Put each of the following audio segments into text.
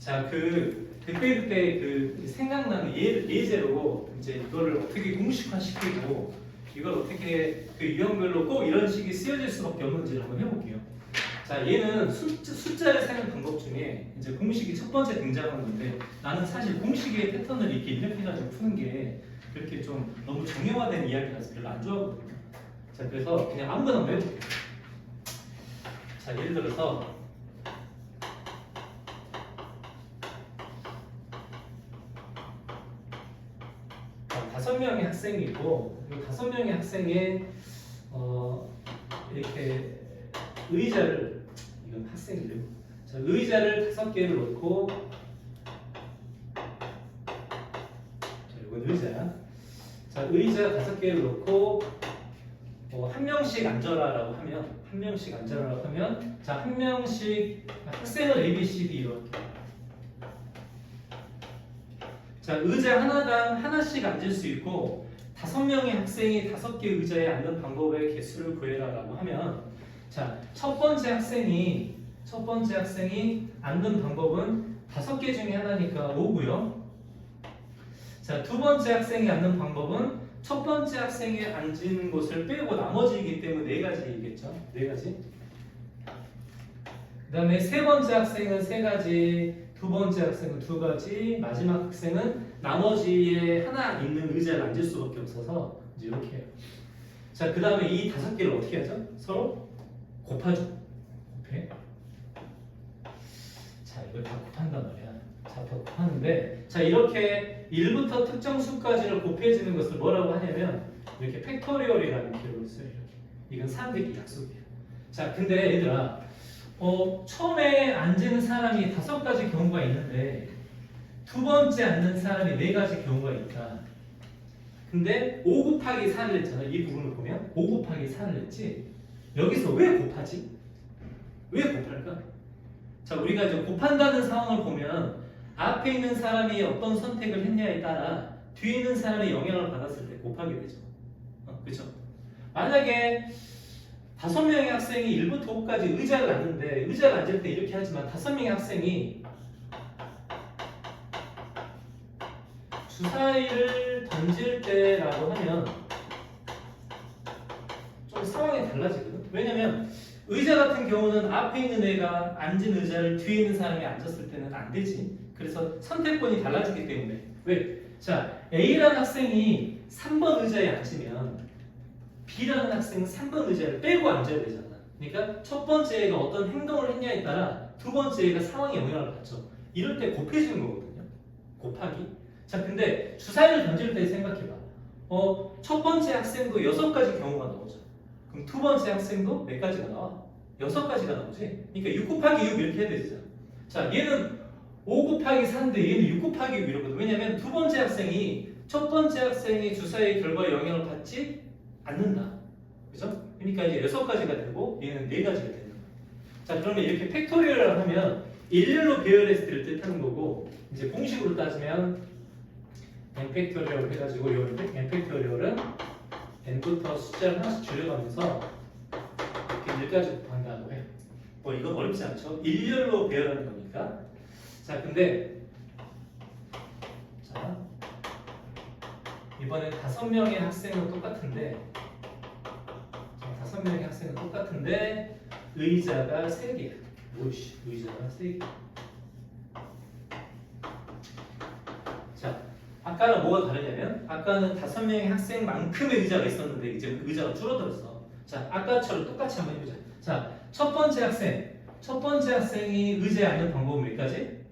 자, 그때 생각나는 예제로 이제 이거를 어떻게 공식화시키고 이걸 어떻게 그 유형별로 꼭 이런 식이 쓰여질 수밖에 없는지를 한번 해볼게요. 자, 얘는 숫자를 세는 방법 중에 이제 공식이 첫 번째 등장하는 건데 나는 사실 공식의 패턴을 이렇게 해가지고 푸는 게 그렇게 좀 너무 정형화된 이야기라서 별로 안 좋아하거든요. 자, 그래서 그냥 아무거나 한번 해볼게요. 자, 예를 들어서 다섯 명의 학생이 있고 이 5명의 학생에 이렇게 의자를 이건 학생이래요. 자, 의자를 5개를 놓고 자, 이건 의자야. 자, 의자 5개를 놓고 한 명씩 앉아라라고 하면 한 명씩 앉아라라고 하면 자, 한 명씩 학생을 A, B, C, D 이렇게 자, 의자 하나당 하나씩 앉을 수 있고 5명의 학생이 5개 의자에 앉는 방법의 개수를 구해라라고 하면 자, 첫 번째 학생이 앉는 방법은 5개 중에 하나니까 5고요. 자, 두 번째 학생이 앉는 방법은 첫 번째 학생이 앉은 곳을 빼고 나머지이기 때문에 4가지이겠죠. 4가지. 그 다음에 세 번째 학생은 3가지, 두 번째 학생은 2가지, 마지막 학생은 나머지에 하나 있는 의자를 앉을 수밖에 없어서 이제 이렇게 해요. 자, 그 다음에 이 5개를 어떻게 하죠? 서로 곱하죠. 곱해. 자, 이걸 다 곱한단 말이야. 자, 다 곱하는데 자, 이렇게 1부터 특정 수까지를 곱해지는 것을 뭐라고 하냐면 이렇게 팩토리얼이라는 기록을 써요. 이렇게. 이건 사람들끼리 약속이에요. 자, 근데 얘들아 처음에 앉은 사람이 5가지 경우가 있는데 두 번째 앉는 사람이 4가지 경우가 있다. 근데 5 곱하기 4를 했잖아. 이 부분을 보면 5 곱하기 4를 했지. 여기서 왜 곱하지? 왜 곱할까? 자, 우리가 이제 곱한다는 상황을 보면 앞에 있는 사람이 어떤 선택을 했냐에 따라 뒤에 있는 사람이 영향을 받았을 때 곱하게 되죠. 그렇죠? 만약에 5명의 학생이 1부터 5까지 의자를 앉는데 의자를 앉을 때 이렇게 하지만 5명의 학생이 주사위를 던질 때라고 하면 좀 상황이 달라지거든. 왜냐면 의자 같은 경우는 앞에 있는 애가 앉은 의자를 뒤에 있는 사람이 앉았을 때는 안 되지. 그래서 선택권이 달라지기 때문에 왜? 자, A라는 학생이 3번 의자에 앉으면 B라는 학생은 3번 의자를 빼고 앉아야 되잖아. 그러니까 첫 번째 애가 어떤 행동을 했냐에 따라 두 번째 애가 상황에 영향을 받죠. 이럴 때 곱해주는 거거든요. 곱하기. 자, 근데 주사위를 던질 때 생각해봐. 첫 번째 학생도 6가지 경우가 나오죠. 그럼 두 번째 학생도 몇 가지가 나와? 6가지가 나오지. 그러니까 6 곱하기 6 이렇게 해야 되잖아. 자, 얘는 5 곱하기 4인데 얘는 6 곱하기 6 이러거든. 왜냐면 두 번째 학생이 첫 번째 학생이 주사위 결과에 영향을 받지 않는다. 그죠? 그러니까 이제 6가지가 되고 얘는 4가지가 되는 거야. 자, 그러면 이렇게 팩토리얼을 하면 일렬로 배열했을 때를 뜻하는 거고 이제 공식으로 따지면 n 팩토리얼 해가지고 이 n 팩토리얼은 n부터 숫자를 하나씩 줄여가면서 이렇게 1까지 곱한다고 해. 이건 어렵지 않죠? 일렬로 배열하는 거니까. 자, 근데 자, 이번엔 5명의 학생은 똑같은데 5명의 학생은 똑같은데 의자가 3개야. 오이씨, 의자가 3개. 자, 아까는 뭐가 다르냐면 아까는 5명의 학생만큼의 의자가 있었는데 이제 의자가 줄어들었어. 자, 아까처럼 똑같이 한번 해보자. 자, 첫 번째 학생이 의자에 앉는 방법은 몇 가지?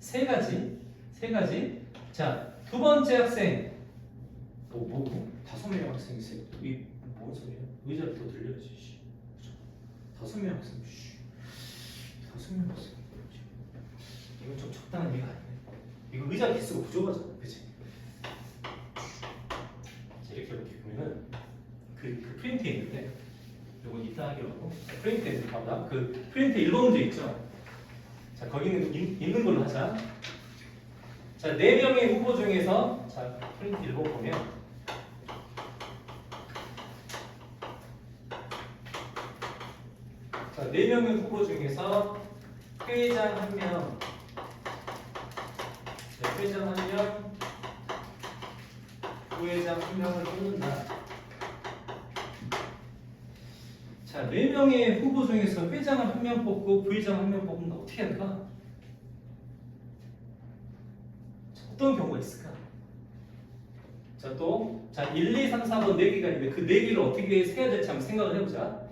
3가지. 자, 두 번째 학생 5명의 학생이 이 뭔 소리야? 의자를 더 들려야지. 5명의 학생. 5명의 학생. 이건 좀 적당한 얘기가 아니네. 이거 의자 개수가 부족하잖아, 그치? 자, 이렇게 보면은 그 프린트에 있는데 요건 이따 하기로 하고 프린트에 봐봐. 그 프린트 1번 문제 있죠? 자, 거기는 있는 걸로 하자. 자, 4명의 후보 중에서 자, 프린트 1번 보면 자, 4명의 후보 중에서 회장 1명 회장 1명, 부회장 1명을 뽑는다. 자, 4명의 후보 중에서 회장을 1명 뽑고 부회장 1명 뽑는다. 어떻게 할까? 자, 어떤 경우가 있을까? 자, 또, 자, 1, 2, 3, 4번 4개가 있는데 그 4개를 어떻게 세야 될지 한번 생각을 해보자.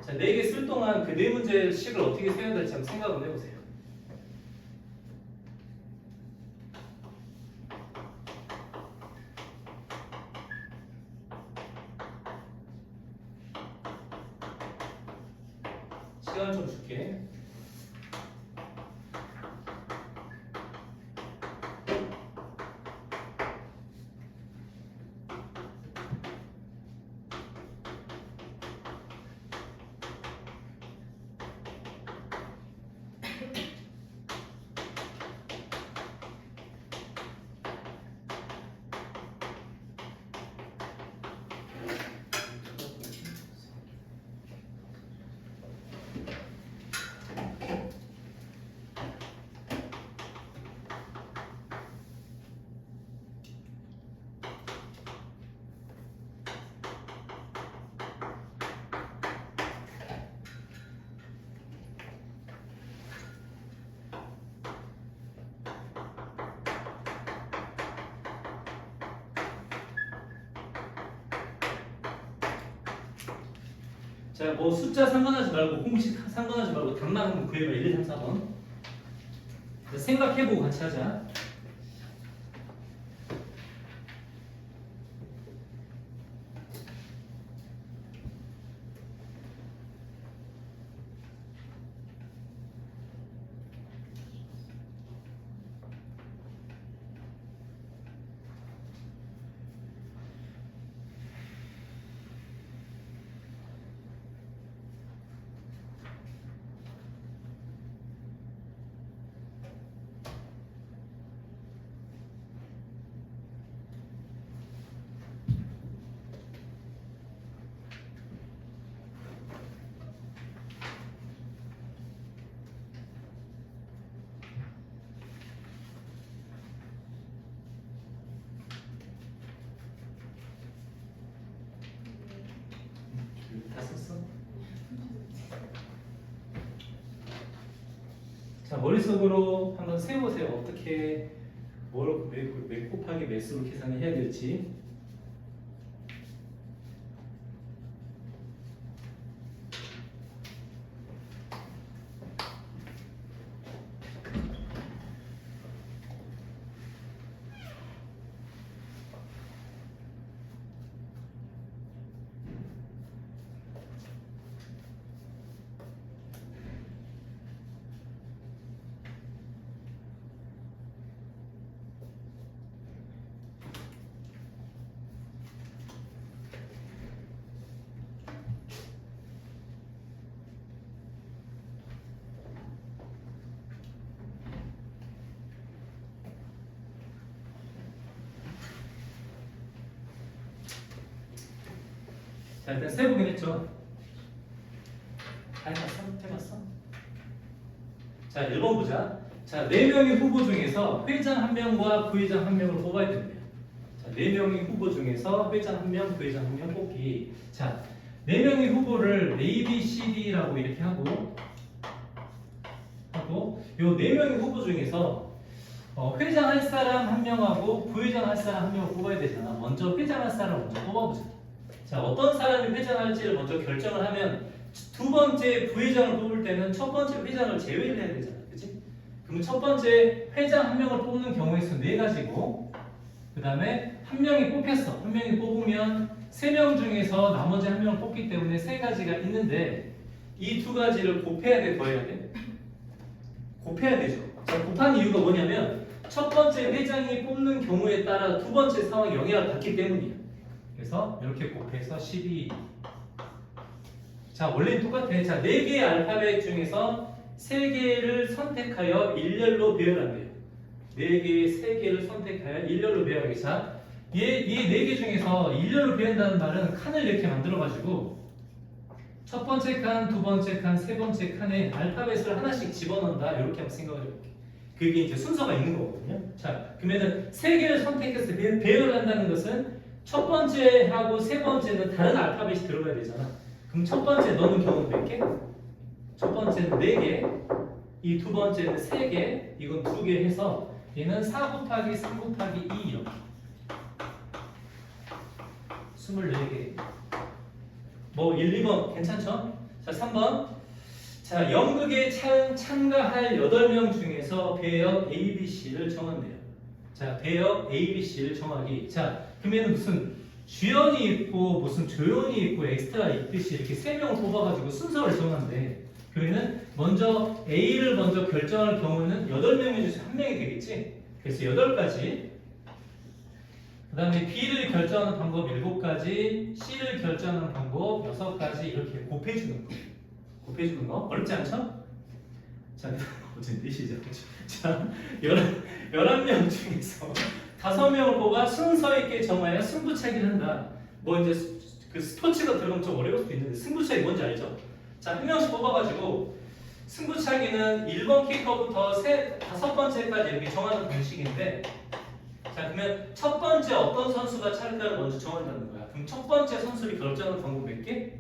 자, 4개 쓸 동안 그 4문제씩을 어떻게 세야 될지 한번 생각을 해보세요. 시간 좀 줄게. 자, 뭐 숫자 상관하지 말고 공식 상관하지 말고 답만 한번 구해봐. 1, 2, 3, 4번. 생각해보고 같이 하자. 다 썼어? 자, 머릿속으로 한번 세보세요. 어떻게 몇 곱하기 몇 수로 계산을 해야 될지. 자, 일단 세보긴 했죠. 다 해봤어? 해봤어? 자, 1번 보자. 자, 4명의 후보 중에서 회장 1명과 부회장 1명을 뽑아야 됩니다. 자, 4명의 후보 중에서 회장 1명, 부회장 1명 뽑기. 자, 4명의 후보를 A, B, C, D라고 이렇게 하고 요 4명의 후보 중에서 회장 할 사람 1명하고 부회장 할 사람 1명을 뽑아야 되잖아. 먼저 회장 할 사람 먼저 뽑아보자. 자, 어떤 사람이 회장할지를 먼저 결정을 하면 두 번째 부회장을 뽑을 때는 첫 번째 회장을 제외를 해야 되잖아. 그치? 그럼 첫 번째 회장 1명을 뽑는 경우의 수 4가지고 그 다음에 1명이 뽑혔어. 1명이 뽑으면 3명 중에서 나머지 1명을 뽑기 때문에 3가지가 있는데 이 2가지를 곱해야 돼? 더해야 돼? 곱해야 되죠. 자, 곱한 이유가 뭐냐면 첫 번째 회장이 뽑는 경우에 따라 두 번째 상황이 영향을 받기 때문이야. 그래서 이렇게 곱해서 12. 자, 원래는 똑같아. 자, 4개의 알파벳 중에서 3개를 선택하여 일렬로 배열한대요. 4개, 3개를 선택하여 일렬로 배열하기. 자, 이 4개 중에서 일렬로 배운다는 말은 칸을 이렇게 만들어가지고 첫 번째 칸, 두 번째 칸, 세 번째 칸에 알파벳을 하나씩 집어넣는다. 이렇게 한번 생각을 해볼게. 그게 이제 순서가 있는 거거든요. 자, 그러면은 3개를 선택해서 배열을 한다는 것은 첫 번째하고 세 번째는 다른 알파벳이 들어가야 되잖아. 그럼 첫 번째 넣는 경우는 몇 개? 첫 번째는 4개, 이 두 번째는 3개, 이건 2개 해서 얘는 4 곱하기 3 곱하기 2 이렇게 24개. 뭐 1, 2번 괜찮죠? 자, 3번. 자, 연극에 참가할 8명 중에서 배역 A, B, C를 정한대요. 자, 배역 A, B, C를 정하기. 자, 그러면 무슨 주연이 있고 무슨 조연이 있고 엑스트라 있듯이 이렇게 3명을 뽑아가지고 순서를 정한대. 그러면은 먼저 A를 먼저 결정할 경우는 8명 중에서 1명이 되겠지? 그래서 8가지. 그 다음에 B를 결정하는 방법 7가지, C를 결정하는 방법 6가지 이렇게 곱해주는 거. 곱해주는 거 어렵지 않죠? 자, 어쨌든 시작. 자, 11명 중에서 5명을 뽑아 순서 있게 정하여 승부차기를 한다. 뭐 이제 그 스포츠가 들어가면 좀 어려울 수도 있는데 승부차기 뭔지 알죠? 자, 1명씩 뽑아가지고 승부차기는 1번 키커부터 5번째까지 이렇게 정하는 방식인데, 자, 그러면 첫 번째 어떤 선수가 차를까를 먼저 정한다는 거야. 그럼 첫 번째 선수를 결정하는 방법 몇 개?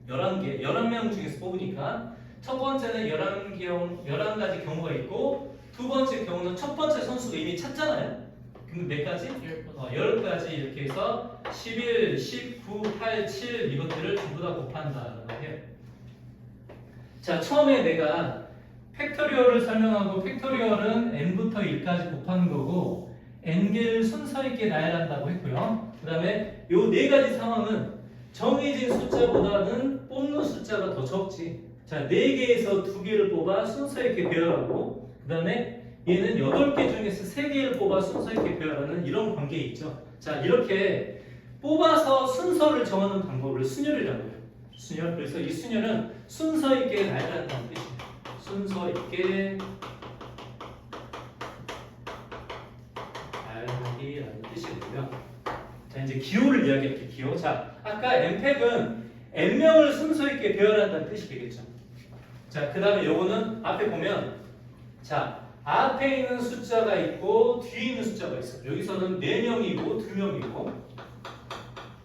11개. 11명 중에서 뽑으니까 첫 번째는 11가지 경우가 있고 두 번째 경우는 첫 번째 선수가 이미 찾잖아요. 그럼 몇 가지? 10가지 이렇게 해서 11, 19, 8, 7 이것들을 전부 다 곱한다라고 해요. 자, 처음에 내가 팩토리얼을 설명하고 팩토리얼은 n부터 1까지 곱하는 거고 n개를 순서 있게 나열한다고 했고요. 그 다음에 요 4가지 상황은 정해진 숫자보다는 뽑는 숫자가 더 적지. 자, 4개에서 2개를 뽑아 순서 있게 배열하고 그 다음에 얘는 8개 중에서 3개를 뽑아 순서 있게 배열하는 이런 관계 있죠. 자, 이렇게 뽑아서 순서를 정하는 방법을 순열이라고 해요. 순열. 그래서 이 순열은 순서 있게 나열한다는 뜻이에요. 순서 있게 나열하기라는 뜻이고요. 자, 이제 기호를 이야기할게요. 기호. 자, 아까 n팩은 n명을 순서 있게 배열한다는 뜻이 되겠죠. 자, 그 다음에 요거는 앞에 보면 자, 앞에 있는 숫자가 있고 뒤에 있는 숫자가 있어. 여기서는 4명이고 2명이고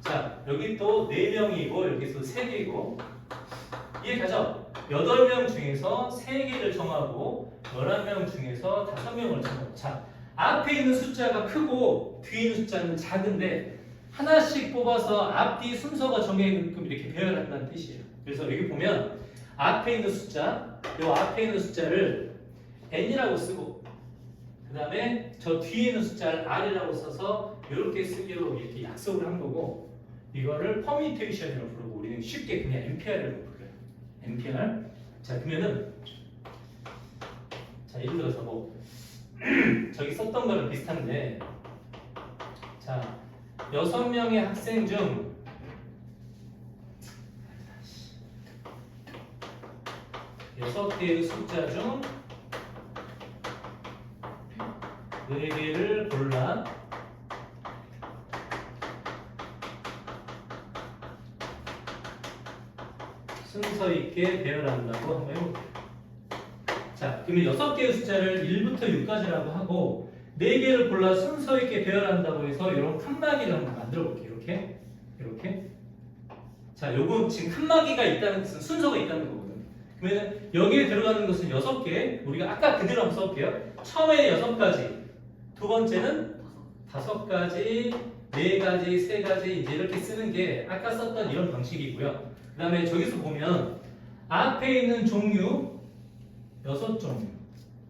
자, 여기 또 4명이고 여기서 3개이고 이해가죠? 8명 중에서 3개를 정하고 11명 중에서 5명을 정하고 자, 앞에 있는 숫자가 크고 뒤에 있는 숫자는 작은데 하나씩 뽑아서 앞뒤 순서가 정해있게끔 이렇게 배열한다는 뜻이에요. 그래서 여기 보면 앞에 있는 숫자, 이 앞에 있는 숫자를 n이라고 쓰고 그 다음에 저 뒤에 있는 숫자를 r이라고 써서 이렇게 쓰기로 이렇게 약속을 한 거고 이거를 퍼뮤테이션이라고 부르고 우리는 쉽게 그냥 MPR이라고 부르요. MPR. 자, 그러면은 자, 예를 들어서 뭐 저기 썼던 거랑 비슷한데 자, 6명의 학생 중 6개의 숫자 중 4개를 골라 순서 있게 배열한다고 한번 해볼게요. 자, 그러면 6개의 숫자를 1부터 6까지라고 하고 4개를 골라 순서 있게 배열한다고 해서 이런 칸막이를 한번 만들어 볼게요. 이렇게. 자, 요건 지금 칸막이가 있다는 것은 순서가 있다는 거거든요. 그러면 여기에 들어가는 것은 6개. 우리가 아까 그대로 한번 써볼게요. 처음에 6가지, 두 번째는 5가지, 4가지, 3가지 이제 이렇게 쓰는 게 아까 썼던 이런 방식이고요. 그 다음에 저기서 보면 앞에 있는 종류 6종류,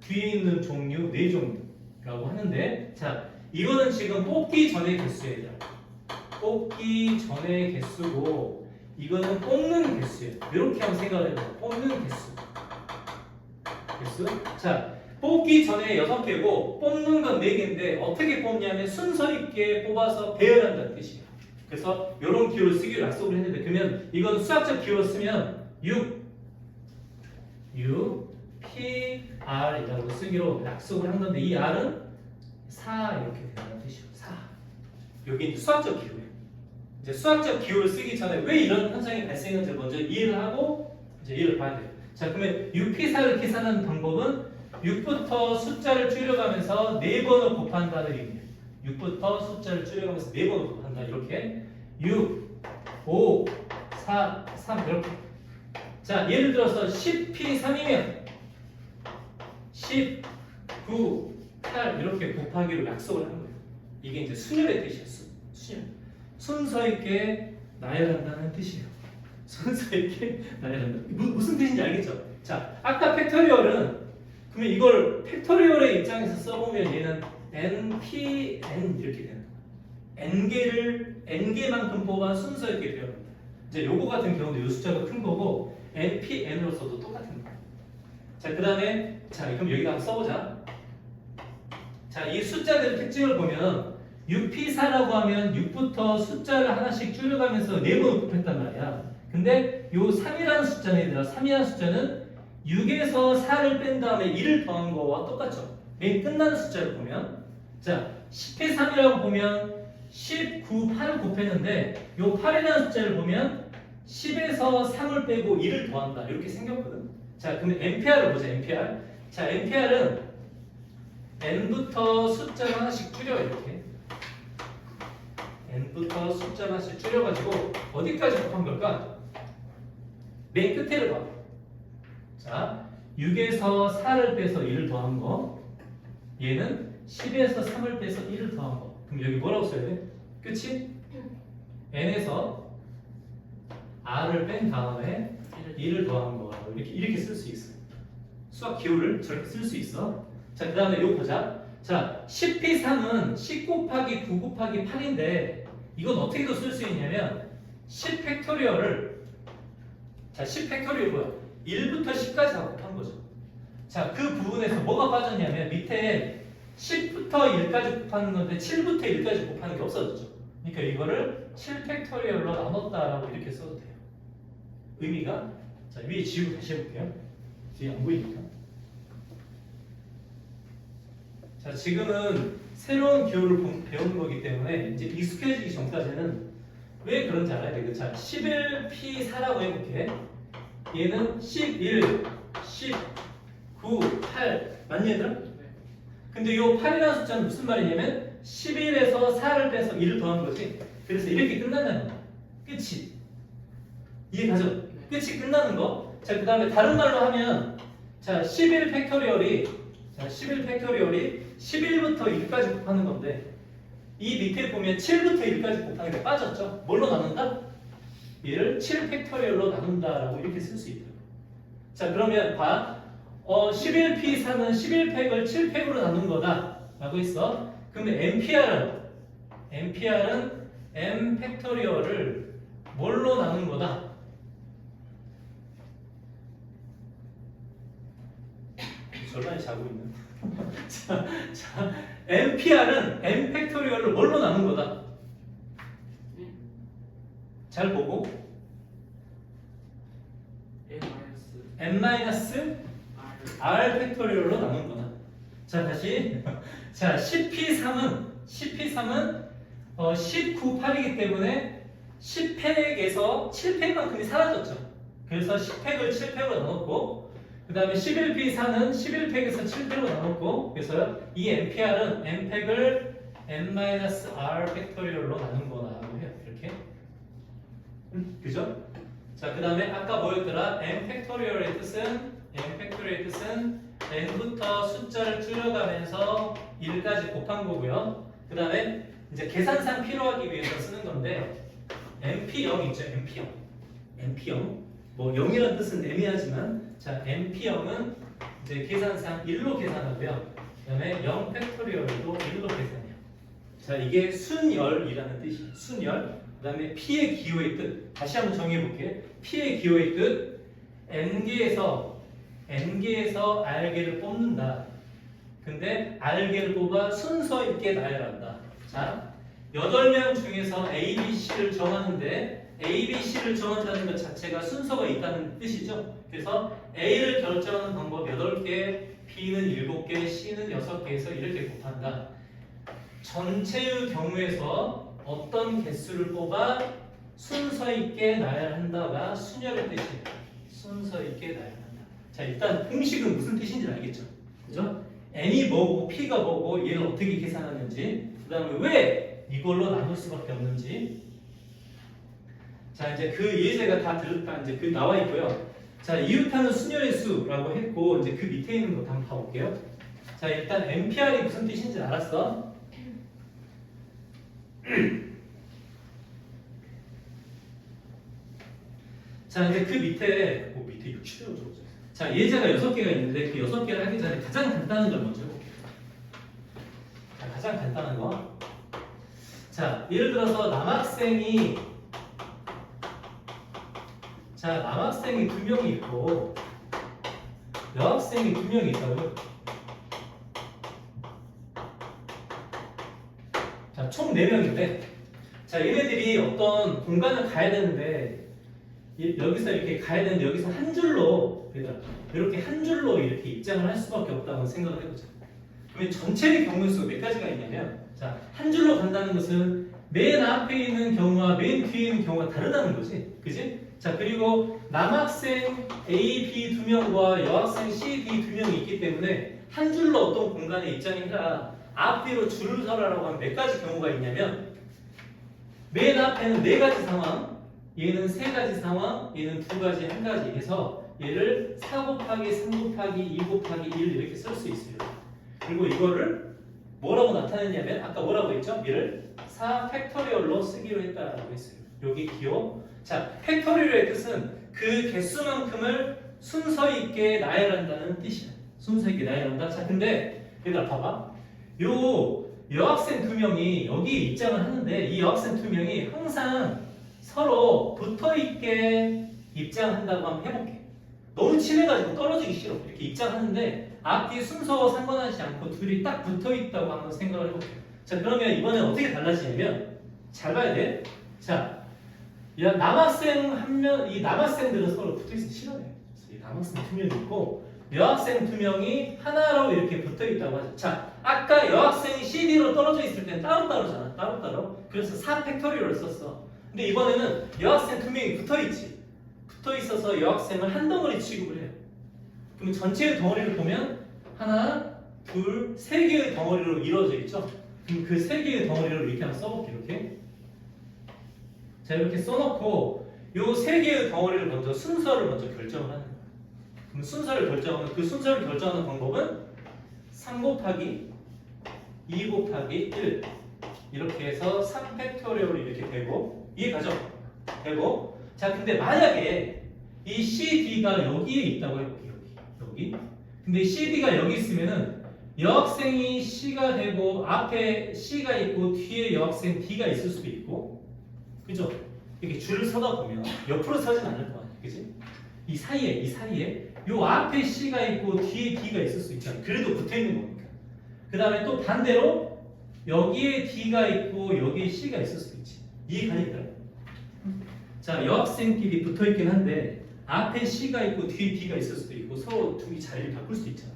뒤에 있는 종류 4종류라고 하는데 자, 이거는 지금 뽑기 전의 개수예요. 뽑기 전의 개수고 이거는 뽑는 개수예요. 이렇게 한번 생각을 해봐요. 뽑는 개수. 자, 뽑기 전에 6개고 뽑는 건 4개인데 어떻게 뽑냐면 순서 있게 뽑아서 배열한다는 뜻이에요. 그래서 이런 기호를 쓰기로 약속을 했는데 그러면 이건 수학적 기호를 쓰면 6 P, R이라고 쓰기로 약속을 한 건데 이 R은 4 이렇게 된다는 뜻이요. 4. 여기 이제 수학적 기호예요. 이제 수학적 기호를 쓰기 전에 왜 이런 현상이 발생했는지 먼저 이해를 하고 이제 이해를 봐야 돼요. 자, 그러면 6P4를 계산하는 방법은 6부터 숫자를 줄여가면서 4번을 곱한다는 의미예요. 6부터 숫자를 줄여가면서 4번을 곱한다. 이렇게 6, 5, 4, 3 이렇게. 자, 예를 들어서 10P3이면 10, 9, 8 이렇게 곱하기로 약속을 한 거예요. 이게 이제 순열의 뜻이에요. 순열. 순서 있게 나열한다는 뜻이에요. 순서 있게 나열한다. 무슨 뜻인지 알겠죠? 자, 아까 팩토리얼은 그러면 이걸 팩토리얼의 입장에서 써보면 얘는 npn 이렇게 되는 거예요. n개만큼 뽑아 순서 있게 되어갑니다. 이제 요거 같은 경우도 이 숫자가 큰 거고 npn으로서도 똑같은 거예요. 자, 그 다음에 자, 그럼 여기다 한번 써보자. 자, 이 숫자들의 특징을 보면 6P4라고 하면 6부터 숫자를 하나씩 줄여가면서 4번을 곱했단 말이야. 근데 요 3이라는 숫자는 얘들아, 3이라는 숫자는 6에서 4를 뺀 다음에 1을 더한 거와 똑같죠. 맨 끝나는 숫자를 보면 자, 10P3이라고 보면 10, 9, 8을 곱했는데 요 8이라는 숫자를 보면 10에서 3을 빼고 1을 더한다. 이렇게 생겼거든. 자, 그러면 NPR을 보자. NPR. 자, NPR은 n부터 숫자를 하나씩 줄여 이렇게. n부터 숫자 하나씩 줄여가지고 어디까지 곱한 걸까? 맨 끝에를 봐. 자, 6에서 4를 빼서 1을 더한 거. 얘는 10에서 3을 빼서 1을 더한 거. 그럼 여기 뭐라고 써야 돼? 끝이? n에서 r을 뺀 다음에 1을 더한 거라고 이렇게 쓸 수 있어. 수학 기호를 저렇게 쓸 수 있어. 자, 그 다음에 이거 보자. 자, 10P3은 10 곱하기 9 곱하기 8인데 이건 어떻게도 쓸 수 있냐면 10 팩토리얼을 자, 10 팩토리얼 뭐야? 1부터 10까지 다 곱한 거죠. 자, 그 부분에서 뭐가 빠졌냐면 밑에 10부터 1까지 곱하는 건데 7부터 1까지 곱하는 게 없어졌죠. 그러니까 이거를 7 팩토리얼로 나눴다라고 이렇게 써도 돼요. 의미가 자, 위에 지우고 다시 해볼게요. 뒤에 안 보이니까. 자, 지금은 새로운 기호를 배우는 거기 때문에 이제 익숙해지기 전까지는 왜 그런지 알아야 되겠죠. 자, 11P4라고 해볼게. 얘는 11, 10, 9, 8 맞니 얘들아? 근데 이 8이라는 숫자는 무슨 말이냐면 11에서 4를 빼서 1을 더한 거지. 그래서 이렇게 끝난다는 거야. 끝이. 이해가죠? 끝이 끝나는 거. 자, 그 다음에 다른 말로 하면 자, 11 팩토리얼이 11부터 1까지 곱하는 건데 이 밑에 보면 7부터 1까지 곱하는 게 빠졌죠? 뭘로 나눈다? 얘를 7 팩토리얼로 나눈다라고 이렇게 쓸 수 있다. 자, 그러면 봐. 11P4는 11팩을 7팩으로 나눈 거다 라고 했어. 그러면 NPR은 M 팩토리얼을 뭘로 나눈 거다? 절반이 자고 있는. 자, NPR은 M 팩토리얼을 뭘로 나눈 거다? 잘 보고. n-r 팩토리얼로 나눈 거다. 자, 다시. 자, 10P3은 19,8이기 때문에 10팩에서 7팩만큼이 사라졌죠. 그래서 10팩을 7팩으로 나눴고 그 다음에 11P4는 11팩에서 7팩으로 나눴고 그래서 이 NPR은 n팩을 n-r 팩토리얼로 나눈 거라고 해요. 이렇게. 그죠? 자, 그 다음에 아까 뭐였더라? n 팩토리얼의 뜻은 n부터 숫자를 줄여가면서 1까지 곱한 거고요. 그 다음에 이제 계산상 필요하기 위해서 쓰는 건데 np0 있죠? np0 뭐 0이라는 뜻은 애매하지만 자, np0은 이제 계산상 1로 계산하고요. 그 다음에 0 팩토리얼도 1로 계산해요. 자, 이게 순열이라는 뜻이에요. 순열. 그 다음에 P의 기호의 뜻. 다시 한번 정해볼게. P의 기호의 뜻. N개에서 R개를 뽑는다. 근데 R개를 뽑아 순서 있게 나열한다. 자, 8명 중에서 A, B, C를 정하는데 A, B, C를 정한다는 것 자체가 순서가 있다는 뜻이죠. 그래서 A를 결정하는 방법 8개, B는 7개, C는 6개에서 이렇게 곱한다. 전체의 경우에서 어떤 개수를 뽑아 순서 있게 나열한다가 순열의 뜻이에요. 순서 있게 나열한다. 자, 일단 공식은 무슨 뜻인지 알겠죠? 그죠? n이 뭐고 p가 뭐고 얘를 어떻게 계산하는지, 그 다음에 왜 이걸로 나눌 수밖에 없는지. 자, 이제 그 예제가 다 이제 그 나와 있고요. 자, 이웃하는 순열의 수라고 했고, 이제 그 밑에 있는 것도 한번 봐볼게요. 자, 일단 NPR이 무슨 뜻인지 알았어? 자, 이제 그 밑에, 밑에 60대로 적어져. 자, 예제가 6개가 있는데 그 6개를 하기 전에 가장 간단한 걸 먼저 해볼게요. 자, 가장 간단한 거. 자, 예를 들어서 남학생이 2명이 있고 여학생이 2명이 있다고요. 자, 총 4명인데, 자, 얘네들이 어떤 공간을 가야 되는데, 여기서 이렇게 가야 되는데 여기서 한 줄로, 이렇게 한 줄로 이렇게 입장을 할 수밖에 없다고 생각을 해보자. 그러면 전체의 경우 수가 몇 가지가 있냐면, 자, 한 줄로 간다는 것은 맨 앞에 있는 경우와 맨 뒤에 있는 경우가 다르다는 거지, 그지? 자, 그리고 남학생 A, B 2명과 여학생 C, D 2명이 있기 때문에 한 줄로 어떤 공간에 입장이 아니라 앞뒤로 줄을 서라라고 하면 몇 가지 경우가 있냐면, 맨 앞에는 4가지 상황, 얘는 3가지 상황, 얘는 2가지, 1가지 해서 얘를 4 곱하기 3 곱하기 2 곱하기 1 이렇게 쓸 수 있어요. 그리고 이거를 뭐라고 나타냈냐면, 아까 뭐라고 했죠? 얘를 4 팩토리얼로 쓰기로 했다라고 했어요. 여기 기호. 자, 팩토리얼의 뜻은 그 개수만큼을 순서 있게 나열한다는 뜻이야. 순서 있게 나열한다. 자, 근데 얘들아 봐봐. 요 여학생 2명이 여기 입장을 하는데, 이 여학생 2명이 항상 서로 붙어있게 입장한다고 한번 해볼게. 너무 친해가지고 떨어지기 싫어. 이렇게 입장하는데 앞뒤 순서와 상관하지 않고 둘이 딱 붙어있다고 한번 생각을 해볼게. 자, 그러면 이번엔 어떻게 달라지냐면, 잘 봐야 돼. 자, 남학생 이 남학생들은 서로 붙어있기 싫어해. 이 남학생 2명이 있고 여학생 2명이 하나로 이렇게 붙어있다고 하죠. 자, 아까 여학생이 CD로 떨어져 있을 땐 따로따로잖아. 따로따로. 그래서 4 팩토리얼을 썼어. 근데 이번에는 여학생 2명이 붙어있지. 붙어있어서 여학생을 한 덩어리 취급을 해요. 그럼 전체의 덩어리를 보면 하나, 둘, 3개의 덩어리로 이루어져 있죠. 그럼 그 3개의 덩어리를 이렇게 한번 써볼게요. 이렇게. 자, 이렇게 써놓고 요 3개의 덩어리를 먼저 순서를 먼저 결정을 하는 거예요. 그럼 순서를 결정하는, 그 순서를 결정하는 방법은 3 곱하기 2 곱하기 1 이렇게 해서 3팩토리얼이 이렇게 되고, 이해가죠? 되고. 자, 근데 만약에 이 CD가 여기에 있다고 해볼게요. 여기. 근데 CD가 여기 있으면은 여학생이 C가 되고 앞에 C가 있고 뒤에 여학생 D가 있을 수도 있고, 그죠? 이렇게 줄을 서다 보면 옆으로 서진 않을 거 아니야, 그지? 이 사이에 요 앞에 C가 있고 뒤에 D가 있을 수 있잖아. 그래도 붙어 있는 거니까. 그 다음에 또 반대로 여기에 D가 있고 여기에 C가 있을 수도 있지. 이해가니까? 자, 여학생끼리 붙어 있긴 한데 앞에 C가 있고 뒤에 D가 있을 수도 있고 서로 둘이 자리를 바꿀 수도 있잖아.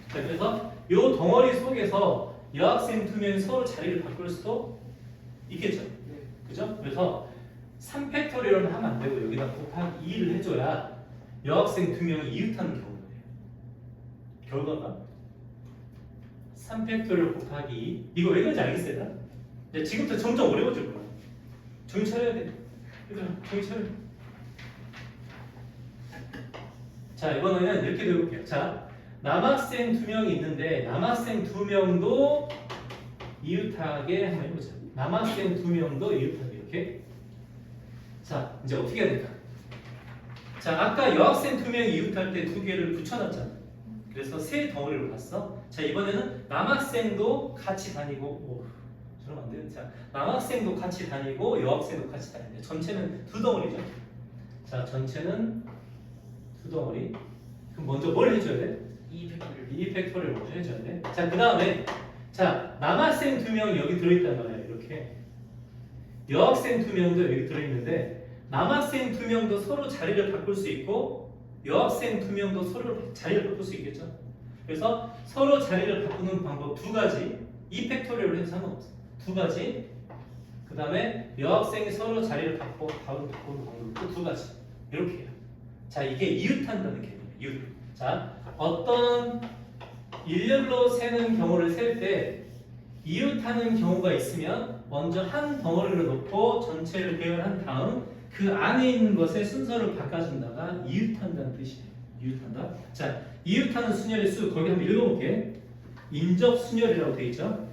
자, 그래서 요 덩어리 속에서 여학생 2명이 서로 자리를 바꿀 수도 있겠죠. 그죠? 그래서 3팩토리얼은 하면 안 되고 여기다 곱하기 2를 해줘야 여학생 2명이 이웃하는 경우예요. 결과가 3팩토리얼 곱하기 2. 이거 왜 그런지 알겠어요? 이제 지금부터 점점 어려워질 거야. 정신 차려야 돼. 얘들아, 정신 차려. 자, 이번에는 이렇게 해볼게요. 자, 남학생 2명이 있는데 남학생 2명도 이웃하게 한번 해보자. 남학생 2명도 이웃하게 이렇게. 자, 이제 어떻게 해야 될까? 자, 아까 여학생 2명이 이웃할 때 2개를 붙여놨잖아. 그래서 3 덩어리로 봤어. 자, 이번에는 남학생도 같이 다니고, 저러면 안 돼요. 자, 남학생도 같이 다니고 여학생도 같이 다니는데 전체는 2덩어리죠. 자, 전체는 2덩어리. 그럼 먼저 뭘 해줘야 돼? 2팩토리를 먼저 해줘야 돼. 자, 그 다음에 자, 남학생 2명이 여기 들어있단 말이야. 이렇게. 여학생 2명도 여기 들어있는데 남학생 2명도 서로 자리를 바꿀 수 있고 여학생 2명도 서로 자리를 바꿀 수 있겠죠. 그래서 서로 자리를 바꾸는 방법 2가지. 2팩토리얼로 해도 상관없어. 두 가지. 그 다음에 여학생이 서로 자리를 바꾸는 방법이 또 두 가지. 이렇게 해요. 자, 이게 이웃한다는 개념이에요. 이웃. 자, 어떤 일렬로 세는 경우를 셀 때 이웃하는 경우가 있으면 먼저 한 덩어리를 놓고 전체를 배열한 다음 그 안에 있는 것의 순서를 바꿔준다가 이웃한다는 뜻이에요. 이웃한다. 자, 이웃하는 순열의 수 거기 한번 읽어볼게. 인접 순열이라고 되어 있죠.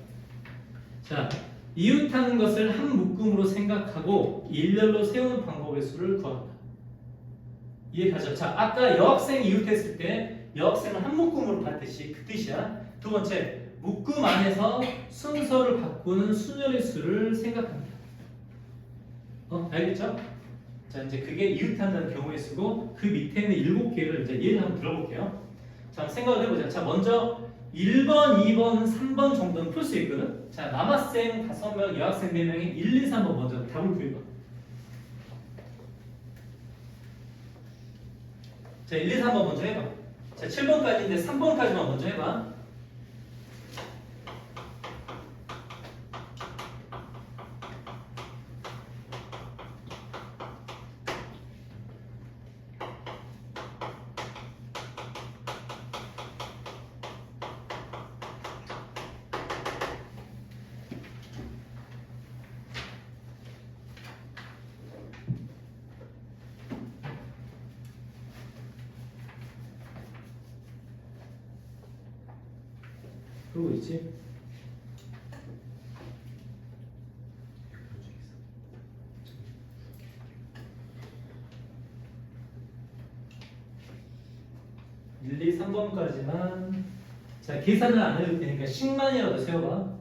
자, 이웃하는 것을 한 묶음으로 생각하고 일렬로 세우는 방법의 수를 구한다. 이해가죠? 자, 아까 여학생이 이웃했을 때 여학생을 한 묶음으로 봤듯이 그 뜻이야. 두 번째, 묶음 안에서 순서를 바꾸는 순열의 수를 생각합니다. 알겠죠? 자, 이제 그게 이웃한다는 경우의 수고 그 밑에 있는 7개를 이제 예를 한번 들어볼게요. 자, 생각을 해보자. 자, 먼저 1번, 2번, 3번 정도는 풀 수 있거든. 자, 남학생 5명, 여학생 4명이 1, 2, 3번 먼저 답을 구해봐. 자, 1, 2, 3번 먼저 해봐. 자, 7번까지인데 3번까지만 먼저 해봐. 그러고 있지? (1, 2, 3번까지만) 자, 계산을 안 해도 되니까 10만이라도 세워봐.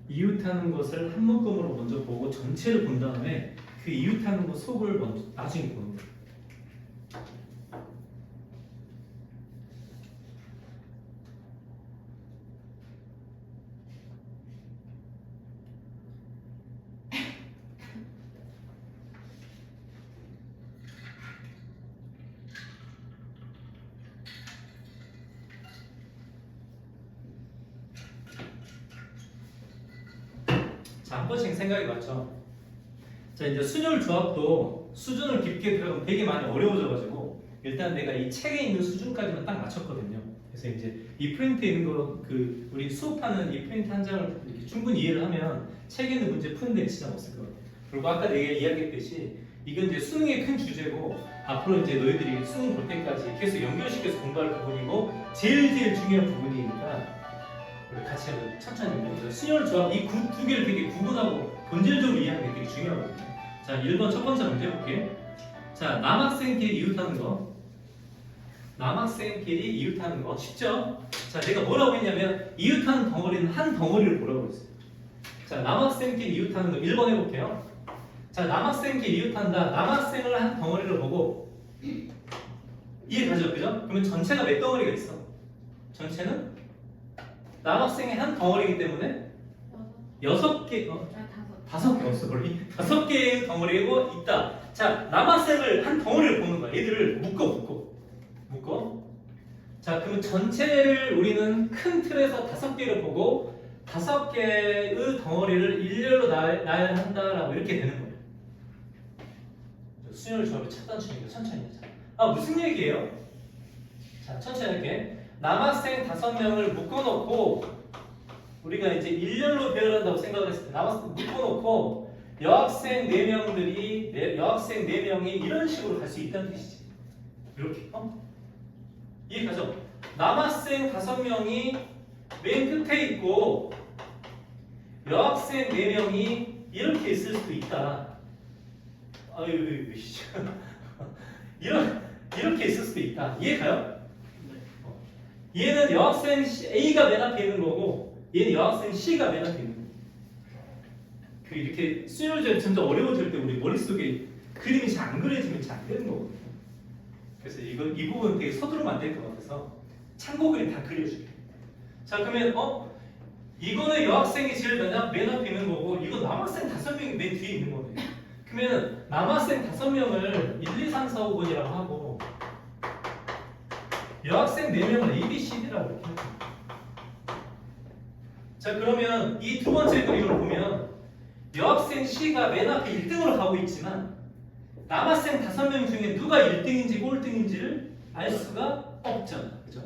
이웃하는 것을 한 묶음으로 먼저 보고 전체를 본 다음에 그 이웃하는 것 속을 먼저 나중에 보는 거예요. 자, 한 번씩 생각해 봤죠. 자, 이제 순열 조합도 수준을 깊게 들어가면 되게 많이 어려워져가지고 일단 내가 이 책에 있는 수준까지만 딱 맞췄거든요. 그래서 이제 이 프린트에 있는 거 그 우리 수업하는 이 프린트 한 장을 이렇게 충분히 이해를 하면 책에 있는 문제 푸는 데 지장 없을 것 같아요. 그리고 아까 내가 이야기했듯이 이건 이제 수능의 큰 주제고 앞으로 이제 너희들이 수능 볼 때까지 계속 연결시켜서 공부할 부분이고 제일 중요한 부분이니까 우리 같이 한번 천천히 해보자. 순열 조합 이 두 개를 되게 구분하고 본질적으로 이해하는 게 되게 중요하거든요. 자, 1번 첫 번째 문제 해볼게. 자, 남학생끼리 이웃하는 거. 남학생끼리 이웃하는 거 쉽죠? 자, 내가 뭐라고 했냐면 이웃하는 덩어리는 한 덩어리를 보라고 했어요. 자, 남학생끼리 이웃하는 거 1번 해볼게요. 자, 남학생끼리 이웃한다. 남학생을 한 덩어리를 보고 이해가죠? 그죠? 그러면 전체가 몇 덩어리가 있어? 전체는 남학생의 한 덩어리이기 때문에 6개, 5개 없어, 거리. 5개의 덩어리고 있다. 자, 남학생을 한 덩어리를 보는 거야. 얘들을 묶어. 자, 그러면 전체를 우리는 큰 틀에서 5개를 보고 5개의 덩어리를 일렬로 나열한다라고 이렇게 되는 거예요. 수열 조합의 첫 단추니까 천천히 하자. 무슨 얘기예요? 자, 천천히 할게. 남학생 5명을 묶어놓고 우리가 이제 일렬로 배열한다고 생각을 했을 때 남학생 묶어놓고 여학생 4명이 이런 식으로 갈 수 있다는 뜻이지. 이렇게. 이해가죠? 남학생 5명이 맨 끝에 있고 여학생 4명이 이렇게 있을 수도 있다. 이렇게 있을 수도 있다. 이해가요? 얘는 여학생 A가 맨 앞에 있는 거고 얘는 여학생 C가 맨 앞에 있는 거고. 이렇게 수열절이 점점 어려워질 때 우리 머릿속에 그림이 잘 안 그려지면 잘 안 되는 거거든요. 그래서 이 부분 되게 서두르면 안 될 것 같아서 참고 그림 다 그려줄게요. 자, 그러면 이거는 여학생이 제일 맨 앞에 있는 거고 이건 남학생 5명이 맨 뒤에 있는 거네요. 그러면 남학생 5명을 1, 2, 3, 4, 5번이라고 하고 여학생 4명을 A, B, C, D라고 이렇게 할게요. 자, 그러면 이 두 번째 그림을 보면 여학생 C가 맨 앞에 1등으로 가고 있지만 남학생 5명 중에 누가 1등인지 꼴등인지를 알 수가 없잖아. 그죠?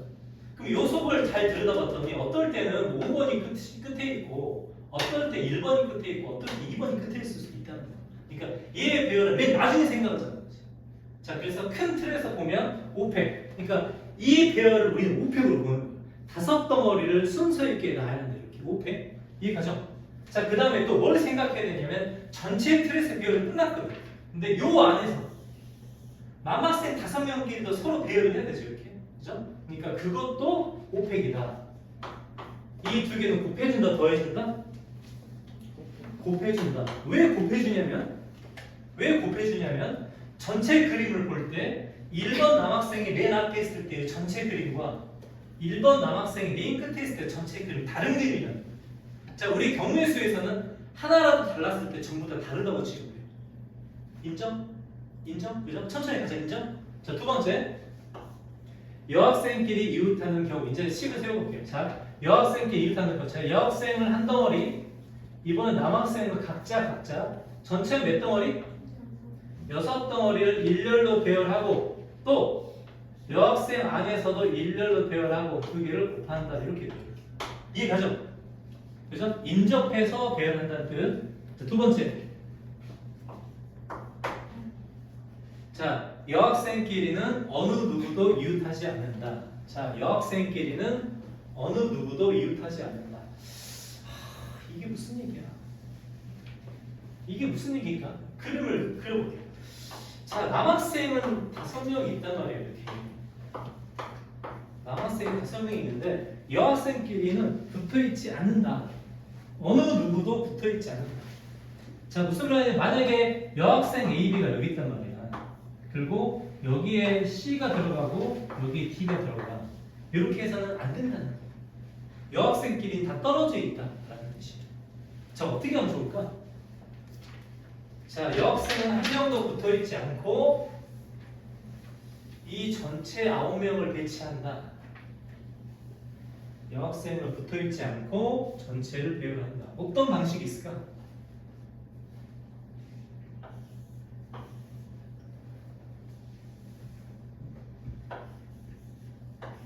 그럼 요 속을 잘 들여다봤더니 어떨 때는 5번이 끝에 있고 어떨 때 1번이 끝에 있고 어떨 때 2번이 끝에 있을 수도 있다는 거야. 그러니까 얘의 배열을 맨 나중에 생각하자는 거지. 자, 그래서 큰 틀에서 보면 5팩. 그러니까 이 배열을 우리는 5팩으로 보는 거야. 5덩어리를 순서 있게 놔야 하는데 이렇게 5팩. 이해가죠? 자, 그 다음에 또 뭘 생각해야 되냐면 전체 틀에서 배열이 끝났거든. 근데 요 안에서 남학생 5명끼리도 서로 배열을 해야 되죠. 이렇게. 그죠? 그러니까 그것도 5팩이다. 이 두 개는 곱해준다, 더해준다? 곱해준다. 왜 곱해주냐면 전체 그림을 볼 때 1번 남학생이 맨 앞에 있을 때의 전체 그림과 1번 남학생이 맨 끝에 있을 때 전체 그림 다른 그림이야. 자, 우리 경례수에서는 하나라도 달랐을 때 전부 다 다르다고 취급해요. 인정? 인정? 그죠? 천천히 가자. 인정? 자, 두 번째. 여학생끼리 이웃하는 경우. 이제 식을 세워볼게요. 자, 여학생끼리 이웃하는 경우. 자, 여학생을 한 덩어리. 이번엔 남학생을 각자. 전체 몇 덩어리? 6덩어리를 일렬로 배열하고 또 여학생 안에서도 일렬로 배열하고 두 개를 곱한다. 이렇게 돼요. 이해가죠? 그래서 인접해서 배열한다는 뜻. 두 번째. 자, 여학생끼리는 어느 누구도 이웃하지 않는다. 자, 여학생끼리는 어느 누구도 이웃하지 않는다. 이게 무슨 얘기야? 이게 무슨 얘기일까? 그림을 그려볼게요. 자, 남학생은 5명이 있단 말이에요. 이렇게. 남학생이 5명이 있는데 여학생끼리는 붙어있지 않는다. 어느 누구도 붙어있지 않는다. 자, 무슨 말이냐? 만약에 여학생 A, B가 여기 있단 말이야. 그리고 여기에 C가 들어가고 여기에 D가 들어가. 이렇게 해서는 안 된다는 거야. 여학생끼리 다 떨어져 있다라는 뜻이에요. 자, 어떻게 하면 좋을까? 자, 여학생은 한 명도 붙어있지 않고 이 전체 9명을 배치한다. 여학생은 붙어있지 않고 전체를 배열한다. 어떤 방식이 있을까?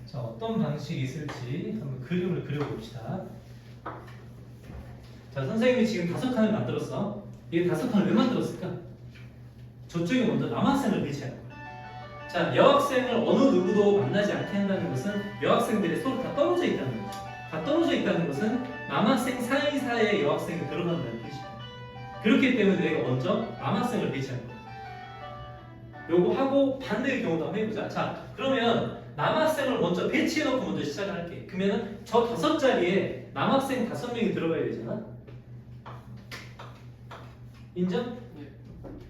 자, 어떤 방식이 있을지 한번 그림을 그려봅시다. 자, 선생님이 지금 5칸을 만들었어. 이 5칸을 왜 만들었을까? 저쪽에 먼저 남학생을 배치하는 거야. 자, 여학생을 어느 누구도 만나지 않게 한다는 것은 여학생들이 서로 다 떨어져 있다는 거죠. 다 떨어져 있다는 것은 남학생 사이사이에 여학생이 들어간다는 뜻이에요. 그렇기 때문에 내가 먼저 남학생을 배치하는 거야. 요거 하고 반대의 경우도 한번 해보자. 자, 그러면 남학생을 먼저 배치해놓고 먼저 시작을 할게. 그러면은 저 5자리에 남학생 5명이 들어가야 되잖아. 인정? 네.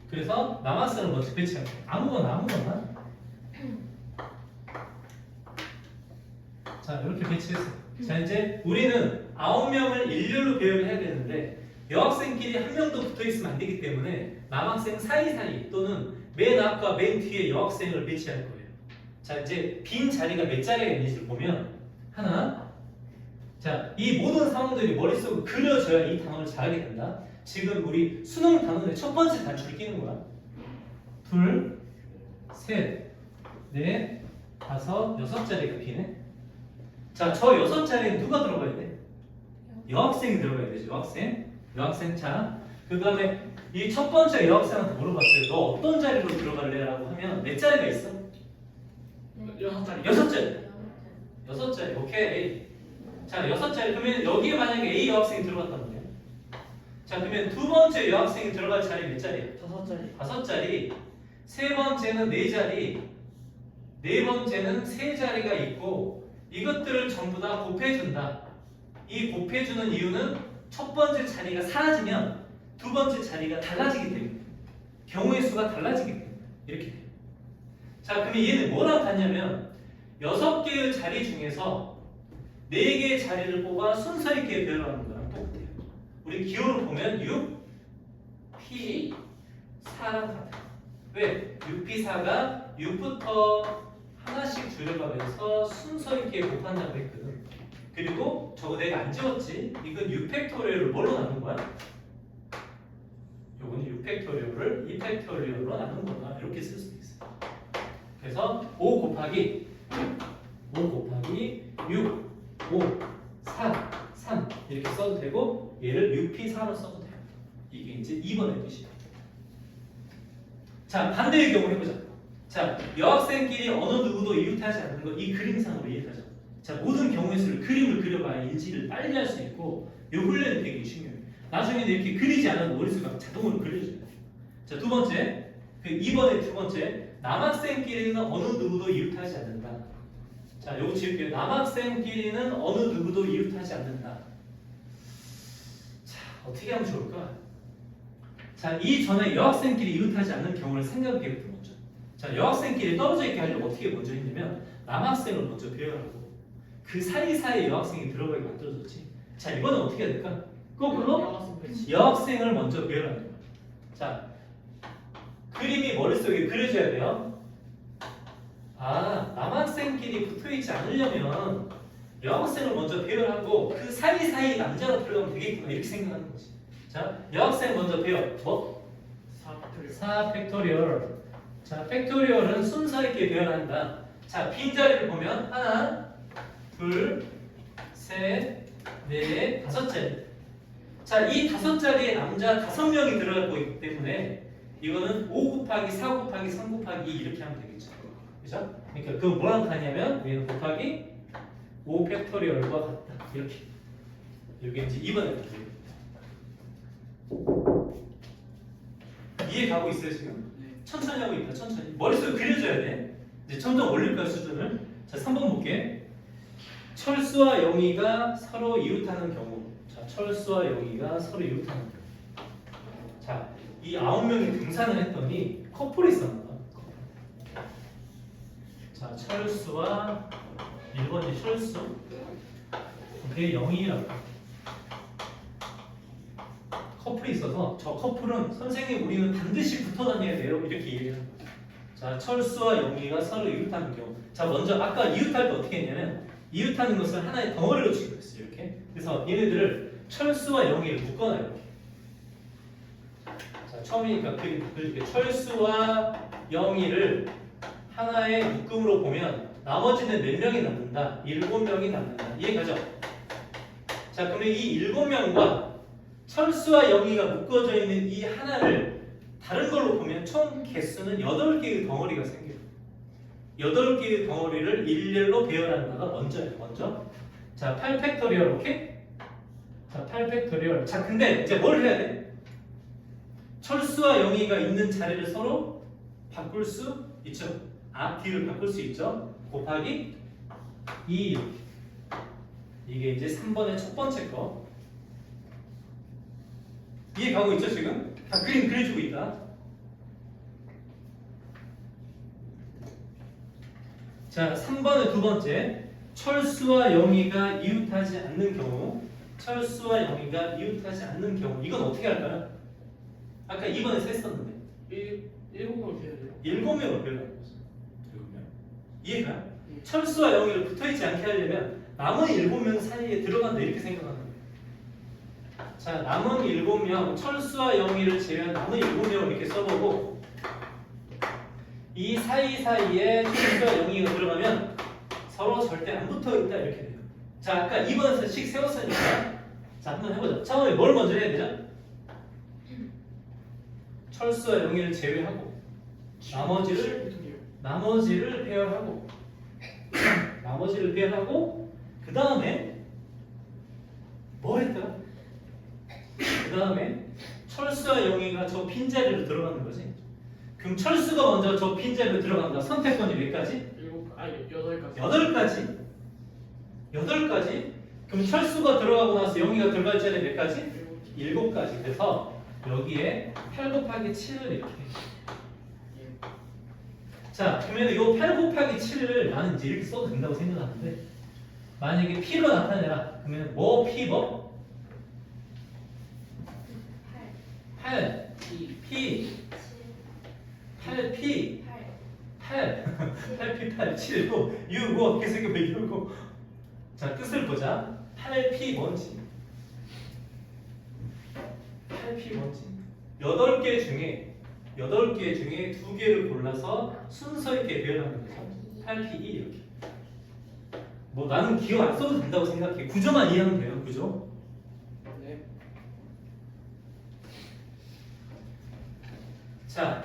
그래서 남학생을 먼저 배치할게. 아무거나. 자, 이렇게 배치했어. 자, 이제 우리는 9명을 일렬로 배열을 해야 되는데 여학생끼리 한 명도 붙어있으면 안 되기 때문에 남학생 사이사이 또는 맨 앞과 맨 뒤에 여학생을 배치할 거예요. 자, 이제 빈 자리가 몇 자리가 있는지를 보면 하나, 자, 이 모든 상황들이 머릿속에 그려져야 이 단어를 잘하게 된다. 지금 우리 수능 단원의 첫 번째 단추를 끼는 거야. 둘, 셋, 넷, 다섯, 여섯 자리가 비네. 자, 저 여섯 자리에 누가 들어가야 돼? 여학생이 들어가야 되죠. 여학생. 여학생. 자, 그 다음에 이 첫 번째 여학생한테 물어봤어요. 너 어떤 자리로 들어갈래? 라고 하면 몇 자리가 있어? 여섯 자리. 여섯 자리. 여섯 자리. 오케이. 자, 여섯 자리. 그러면 여기에 만약에 A 여학생이 들어갔단 말이야. 자, 그러면 두 번째 여학생이 들어갈 자리 몇 자리야? 다섯 자리. 다섯 자리. 세 번째는 네 자리. 네 번째는 세 자리가 있고 이것들을 전부 다 곱해준다. 이 곱해주는 이유는 첫 번째 자리가 사라지면 두 번째 자리가 달라지기 때문에 경우의 수가 달라지기 때문에 이렇게 돼요. 자, 그러면 얘는 뭐랑 같냐면 여섯 개의 자리 중에서 네 개의 자리를 뽑아 순서 있게 배열하는 거랑 똑같아요. 우리 기호를 보면 6, P, 4랑 같아요. 왜? 6P4가 6부터 하나씩 줄여가면서 순서 있게 곱한다고 했거든. 그리고 저거 내가 안 지웠지? 이건 6팩토리얼을 뭘로 나눈 거야? 요거는 6팩토리얼을 2팩토리얼로 나눈 거다. 이렇게 쓸 수도 있어. 그래서 5 곱하기 6, 5, 4, 3 이렇게 써도 되고 얘를 6P4로 써도 돼요. 이게 이제 2번의 뜻이에요. 자, 반대의 경우 해보자. 자, 여학생끼리 어느 누구도 이웃하지 않는 거 이 그림상으로 이해하자. 자, 모든 경우의 수를 그림을 그려봐야 인지를 빨리 할 수 있고 이 훈련이 되게 중요해요. 나중에는 이렇게 그리지 않아도 머릿속에 자동으로 그려져요. 자, 두 번째, 그 2번의 두 번째, 남학생끼리는 어느 누구도 이웃하지 않는다. 자, 요거 지울게요. 남학생끼리는 어느 누구도 이웃하지 않는다. 자, 어떻게 하면 좋을까? 자, 이 전에 여학생끼리 이웃하지 않는 경우를 생각해볼게요. 먼저. 자, 여학생끼리 떨어져 있게 하려고 어떻게 먼저 했냐면 남학생을 먼저 배열하고 그 사이사이에 여학생이 들어가게 만들어졌지. 자, 이번엔 어떻게 해야 될까? 거꾸로 여학생을 먼저 배열하는 거야. 자, 그림이 머릿속에 그려져야 돼요. 아, 남학생끼리 붙어있지 않으려면 여학생을 먼저 배열하고 그 사이사이 남자가 들어가면 되겠구나 이렇게 생각하는 거지. 자, 여학생 먼저 배열. 뭐? 4 팩토리얼. 자, 팩토리얼은 순서 있게 배열한다. 자, 빈자리를 보면 하나, 둘, 셋, 넷, 다섯 자리. 자, 이 다섯 자리에 남자 5명이 들어가고 있기 때문에 이거는 5 곱하기 4 곱하기 3 곱하기 2 이렇게 하면 되겠죠. 그죠? 그러니까 그건 뭐랑 같냐면 얘는 곱하기 5 팩토리얼과 같다. 이렇게. 이게 이제 2번에 이해 가고 있어요 지금? 네. 천천히 하고 있다. 천천히. 머릿속에 그려줘야 돼. 이제 점점 올릴 거야 수준을. 자, 3번 볼게. 철수와 영희가 서로 이웃하는 경우. 자, 철수와 영희가 서로 이웃하는 경우. 자, 이 9명이 등산을 했더니 커플이 있었나 봐. 자, 철수와 1번이 철수. 그게 영희라고. 커플이 있어서 저 커플은 선생님 우리는 반드시 붙어 다녀야 돼요. 이렇게 얘기해요. 자, 철수와 영희가 서로 이웃하는 경우. 자, 먼저 아까 이웃할 때 어떻게 했냐면 이웃하는 것을 하나의 덩어리로 취급했어요. 이렇게. 그래서 얘네들을 철수와 영희를 묶어놔요. 이렇게. 자, 처음이니까 그릴게. 철수와 영희를 하나의 묶음으로 보면 나머지는 몇 명이 남는다? 7명이 남는다. 이해가죠? 자, 그러면 이 7명과 철수와 영희가 묶어져 있는 이 하나를 다른 걸로 보면 총 개수는 8개의 덩어리가 생겨요. 8개의 덩어리를 일렬로 배열한다가 먼저예요. 먼저. 자, 8팩토리얼 오케이? 자, 8팩토리얼. 자, 근데 이제 뭘 해야 돼? 철수와 영희가 있는 자리를 서로 바꿀 수 있죠. D를 바꿀 수 있죠. 곱하기 2. 이게 이제 3번의 첫 번째 거. 이해 가고 있죠 지금? 다 그림 그려주고 있다. 자, 3번의 두 번째. 철수와 영희가 이웃하지 않는 경우. 철수와 영희가 이웃하지 않는 경우. 이건 어떻게 할까요? 아까 2번에 셌었는데 7명을 돼야 돼요. 7명을 배우라는 거죠. 7명. 이해가? 철수와 영희를 붙어있지 않게 하려면 남은 7명 사이에 들어간다 이렇게 생각하는 거예요. 자, 남은 7명, 철수와 영희를 제외한 남은 7명을 이렇게 써보고 이 사이사이에 철수와 영희가 들어가면 서로 절대 안 붙어있다 이렇게 돼요. 자, 아까 2번에서 식 세웠으니까 자, 한번 해보자. 처음에 뭘 먼저 해야 되죠? 철수와 영희를 제외하고 나머지를 배열하고 그 다음에 뭐 했더라? 그 다음에 철수와 영희가 저 빈자리로 들어가는 거지. 그럼 철수가 먼저 저 빈자리로 들어간다. 선택권이 몇 가지? 8가지. 8가지? 그럼 철수가 들어가고 나서 영희가 들어갈 자리 몇 가지? 7가지. 그래서 여기에 8 곱하기 7을 이렇게 해. 자, 그러면 이 8 곱하기 7을 나는 이제 이렇게 써도 된다고 생각하는데 만약에 P로 나타내라. 그러면 뭐 P 뭐? 8 P 8P 8P 7 6 5 계속 6 5 자, 뜻을 보자. 8P 뭔지 8P 뭔지 8개 중에 2개를 골라서 순서 있게 배열하는 거죠. 8P2 이렇게. 뭐 나는 기억 안 써도 된다고 생각해. 구조만 이해하면 돼요. 구조. 네. 자,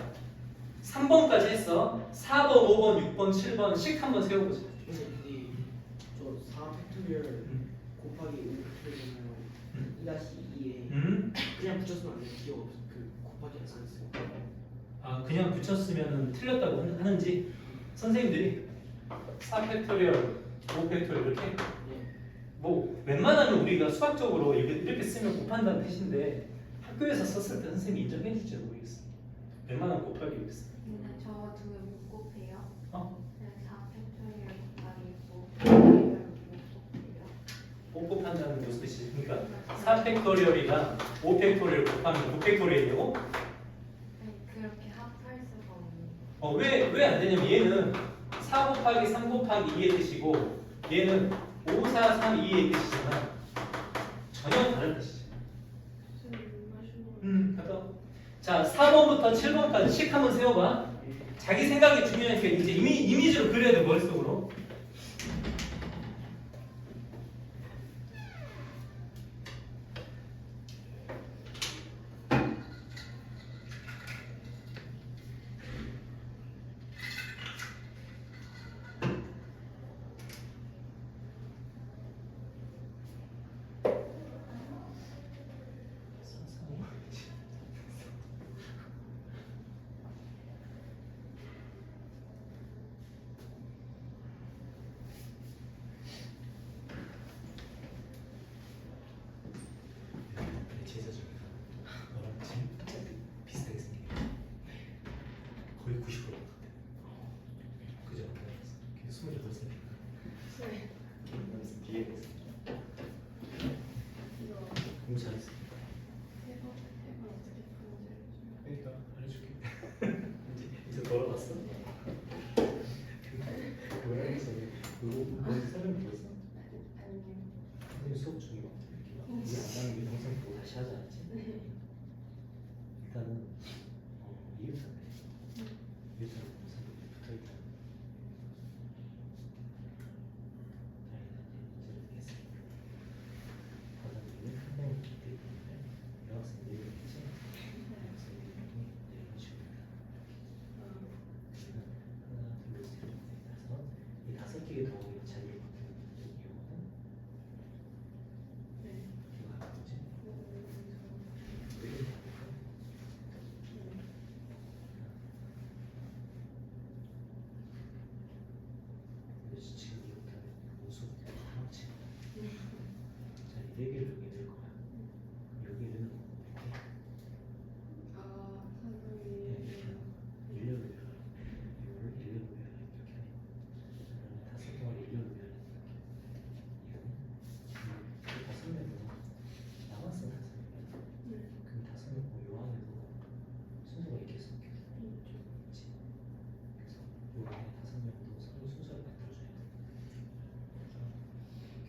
3번까지 했어. 4번, 5번, 6번, 7번 씩 한번 세워보자. 선생님, 저 4팩토리얼 곱하기 5팩토리얼 2-2에 그냥 붙였으면 안 돼요. 기억 없어. 그 곱하기 안 써있어요. 아, 그냥 붙였으면 틀렸다고 하는지 선생님들이 4팩토리얼, 5팩토리얼 이렇게 네. 뭐 웬만하면 우리가 수학적으로 이렇게 쓰면 곱한다는 뜻인데 학교에서 썼을 때 선생님이 인정해 줄지 모르겠어. 웬만하면 곱하기 이렇게 써. 근데 저 두 개 못 곱해요. 어? 그냥 4팩토리얼 곱하기 5팩토리얼 못 곱해요. 못 곱한다는 무슨 뜻이지? 그러니까 4팩토리얼이랑 5팩토리얼 곱하면 9팩토리얼이고 아니, 그렇게 합할 수가 없는. 왜 안 되냐면 얘는 4 곱하기 3 곱하기 2의 뜻이고 얘는 5, 4, 3, 2의 뜻이잖아. 전혀 다른 뜻이지. 가자. 자, 4번부터 7번까지 씩 한번 세워봐. 자기 생각이 중요하니까 이제 이미지로 그려야 돼, 머릿속으로. 제자 중에 너랑 진짜 비슷하게 생긴 거의 90% 같아. 그죠? 28살. 뒤에 있어. 공부 잘했어. 그러니까 알려줄게. 이제 돌아왔어. 고양이에서 그거 뭔지 설명 들었어? 선생님 수업 중에 막 이게 안 나는 게 영상 보고 다시 하지 않았지? 일단은 이해부터 해. 이해부터 붙어있다. 과장님이 한명이 있기 때문에 여학생들이 있지? 여학생들이 이런 식입니다. 하나, 둘, 셋, 넷, 다섯. 이 5개의 덩어리가 자리에 붙는 경우는 이거 하는 거지. 그래서 지금 이렇게 우수 하나씩. 자, 이 4개를 여기 넣을 거야. 여기 넣는 거 이렇게. 네, 이렇게 하는 거야. 일렬로 이거를 일렬로 이렇게 해. 그다음에 5개를 일렬로 이렇게. 이거는 5명은 남았어 5명. 그럼 5명 요 안에도 순서가 이렇게 섞여. 그렇지. 그래서 요 안에 5명도 서로 순서를 만들어줘야 돼. 그래서 이렇게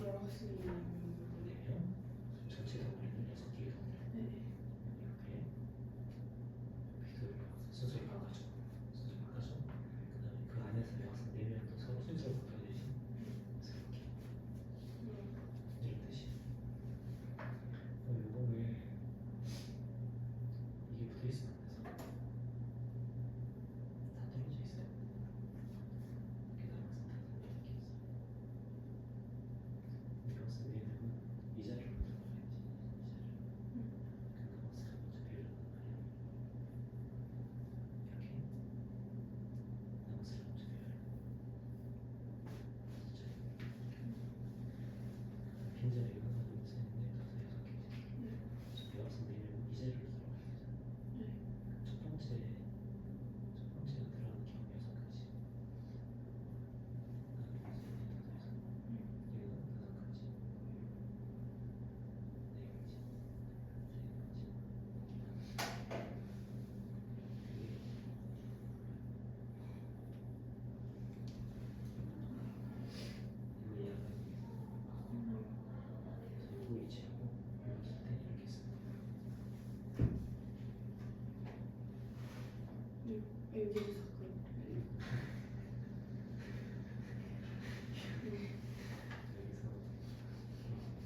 여학생이 있는 4명. 전체 덩어리는 6개의 덩어리. 이렇게 순서를 바꿔줘. 순서를 바꿔줘. 그다음에 그 안에서 여학생 4명도 서로 순서를 바꿔주지. 그래서 이렇게 이런 뜻이. 그럼 이거는 이게 붙어 있으면 안 돼서 다 떨어져 있어요. 이렇게 남아서 다 떨어져 있어. 여학생 4명은 이 자리로 들어가야지. 이 자리로. 그 남았을 때 먼저 배우는 거예요. 이렇게 남았을 때 먼저 배워요. 빈자리가 하나, 둘, 셋, 넷, 다섯, 여섯 개지. 여학생 4명은 이 자리로 들어가야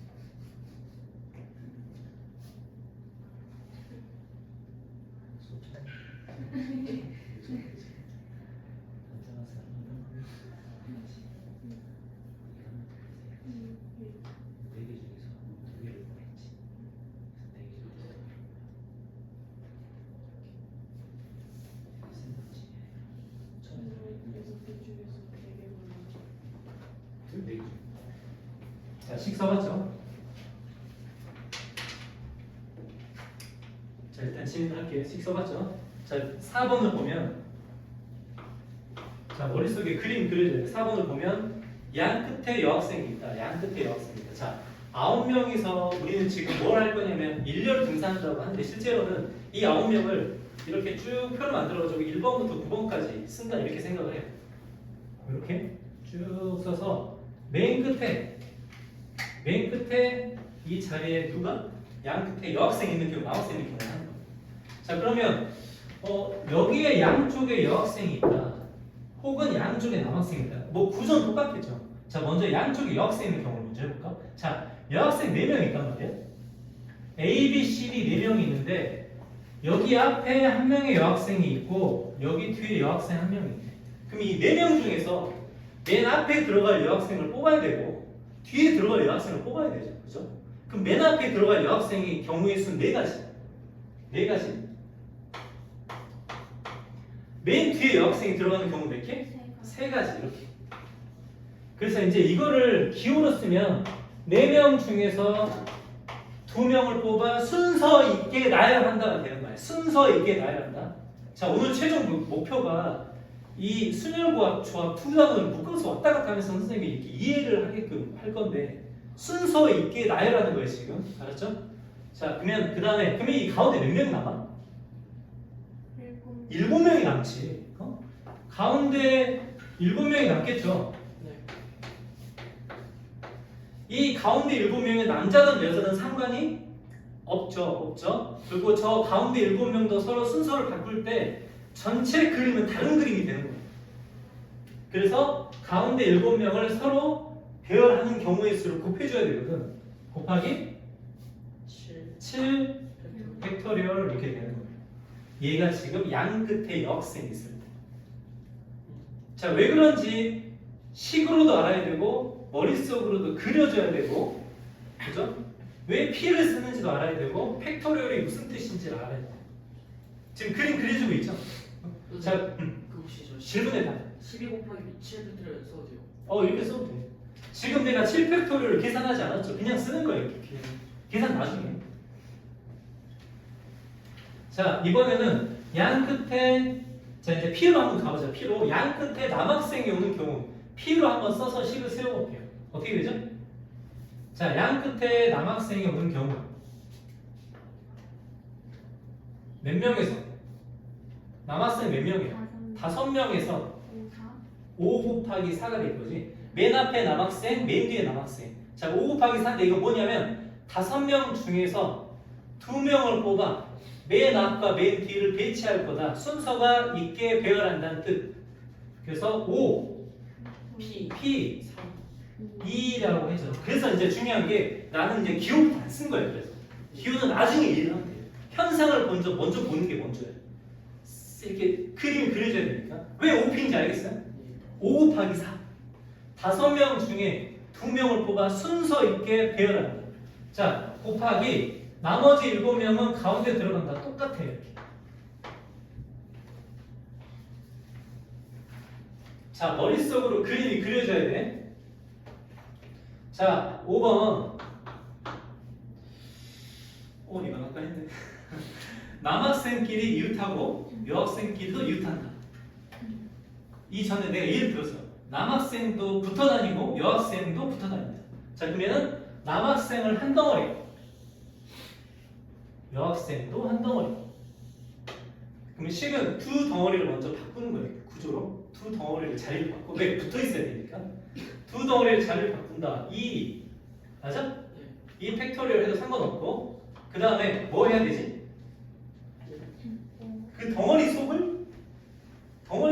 되잖아. 첫 번째가 들어가는 경우 6가지. 여기서 사건. 자, 식 써봤죠? 자, 일단 진행할게요. 식 써봤죠? 자, 4번을 보면, 자, 머릿속에 그림 그려져요. 4번을 보면 양 끝에 여학생이 있다. 양 끝에 여학생이 있다. 자, 9명이서 우리는 지금 뭘 할 거냐면 일렬 등산한다고 하는데 실제로는 이 9명을 이렇게 쭉 표를 만들어가지고 1번부터 9번까지 쓴다 이렇게 생각을 해요. 이렇게 쭉 써서 맨 끝에 이 자리에 누가? 양 끝에 여학생이 있는 경우, 남학생이 있는 경우 하는 거예요. 자, 그러면 여기에 양쪽에 여학생이 있다. 혹은 양쪽에 남학생이 있다. 뭐 구조는 똑같겠죠. 자, 먼저 양쪽에 여학생이 있는 경우를 먼저 해볼까? 자, 여학생 4명 있단 말이에요. A, B, C, D 4명이 있는데 여기 앞에 한 명의 여학생이 있고 여기 뒤에 여학생 한 명이 있네. 그럼 이 4명 중에서 맨 앞에 들어갈 여학생을 뽑아야 되고 뒤에 들어갈 여학생을 뽑아야 되죠. 그죠? 그럼 맨 앞에 들어갈 여학생의 경우의 수는 4가지. 4가지. 맨 뒤에 여학생이 들어가는 경우 몇 개? 3가지. 이렇게. 그래서 이제 이거를 기호로 쓰면 4명 중에서 2명을 뽑아 순서 있게 나열한다가 되는 거예요. 순서 있게 나열한다. 자, 오늘 최종 목표가 이 순열과 조합 두 단어를 묶어서 왔다 갔다 하면서 선생님이 이렇게 이해를 하게끔 할 건데 순서 있게 나열하는 거예요 지금. 알았죠? 자, 그러면 그 다음에 그러면 이 가운데 몇 명이 남아? 7명이 남지. 가운데 7명이 남겠죠. 네. 이 가운데 7명은 남자든 여자든 상관이 없죠. 그리고 저 가운데 7명도 서로 순서를 바꿀 때 전체 그림은 다른 그림이 되는 거예요. 그래서 가운데 7명을 서로 배열하는 경우의 수를 곱해줘야 되거든. 곱하기 7 팩토리얼 이렇게 되는 거예요. 얘가 지금 양 끝에 여학생이 있을 때. 자, 왜 그런지 식으로도 알아야 되고 머릿속으로도 그려줘야 되고, 그죠? 왜 P를 쓰는지도 알아야 되고 팩토리얼이 무슨 뜻인지를 알아야 돼. 지금 그림 그려주고 있죠? 자, 그 혹시 저 질문해봐. 12 곱하기 7 팩토리얼 써도 돼요? 이렇게 써도 돼. 지금 내가 7팩토리얼을 계산하지 않았죠? 그냥 쓰는 거예요. 이렇게. 계산 나중에. 자, 이번에는 양 끝에, 자, 이제 P로 한번 가보자. P로 양 끝에 남학생이 오는 경우 P로 한번 써서 식을 세워볼게요. 어떻게 되죠? 자, 양 끝에 남학생이 오는 경우 몇 명에서? 남학생 몇 명이에요? 5명에서 5 곱하기 4가 될 거지. 맨 앞에 남학생, 맨 뒤에 남학생. 자, 5 곱하기 4인데 이거 뭐냐면 5명 중에서 2명을 뽑아 맨 앞과 맨 뒤를 배치할 거다. 순서가 있게 배열한다는 뜻. 그래서 5, P, 2라고 해서. 그래서 이제 중요한 게 나는 이제 기호부터 안 쓴 거예요. 그래서 기호는 나중에 이해를 하면 돼요. 현상을 먼저 보는 게 먼저예요. 이렇게 그림을 그려줘야 되니까. 왜 5P인지 알겠어요? 5 곱하기 4. 5명 중에 2명을 뽑아 순서 있게 배열한다. 자, 곱하기 나머지 7명은 가운데 들어간다. 똑같아요. 이렇게. 자, 머릿속으로 그림이 그려져야 돼. 자, 5번. 이거 아까 했네. 남학생끼리 이웃하고 여학생끼리도 이웃한다. 이전에 내가 예를 들었어. 남학생도 붙어 다니고 여학생도 붙어 다닌다. 자, 그러면은 남학생을 한 덩어리, 여학생도 한 덩어리. 그러면 식은 두 덩어리를 먼저 바꾸는 거예요. 구조로 두 덩어리를 자리를 바꿔. 왜? 붙어 있어야 되니까. 두 덩어리를 자리를 바꾼다. 2 맞아? 2 팩토리얼 해도 상관없고. 그 다음에 뭐 해야 되지? 그 덩어리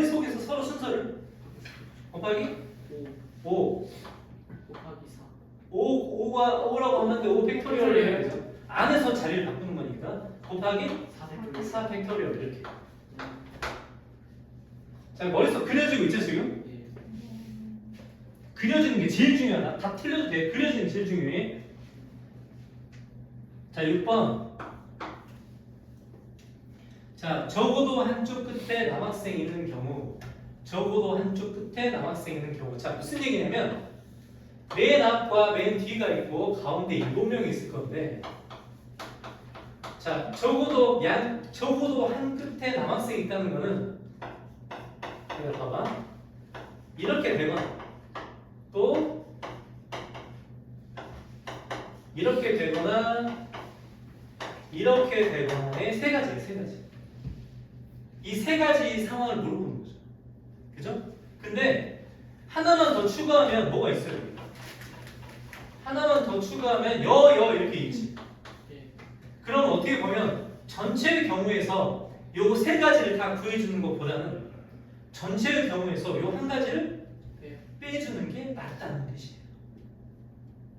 속에서 서로 순서를 곱하기 5 곱하기 4. 5라고 하는데 5 팩토리얼을 해야죠. 안에서 자리를 바꾸는 거니까 곱하기 4 팩토리얼 이렇게. 자, 머릿속 그려지고 있죠 지금? 그려지는 게 제일 중요하다. 다 틀려도 돼. 그려지는 게 제일 중요해. 자, 6번. 자, 적어도 한쪽 끝에 남학생 있는 경우, 적어도 한쪽 끝에 남학생 있는 경우. 자, 무슨 얘기냐면 맨 앞과 맨 뒤가 있고 가운데 7명이 있을 건데, 자, 적어도 한 끝에 남학생이 있다는 거는, 내가 봐봐, 이렇게 되거나 또 이렇게 되거나 이렇게 되거나의 세 가지예요. 세 가지. 이 세 가지 상황을 물어보는 거죠. 그죠? 근데 하나만 더 추가하면 뭐가 있어요? 여기? 하나만 더 추가하면 여 이렇게 있지. 그럼 어떻게 보면 전체의 경우에서 요 세 가지를 다 구해주는 것보다는 전체의 경우에서 요 한 가지를 빼주는 게 낫다는 뜻이에요.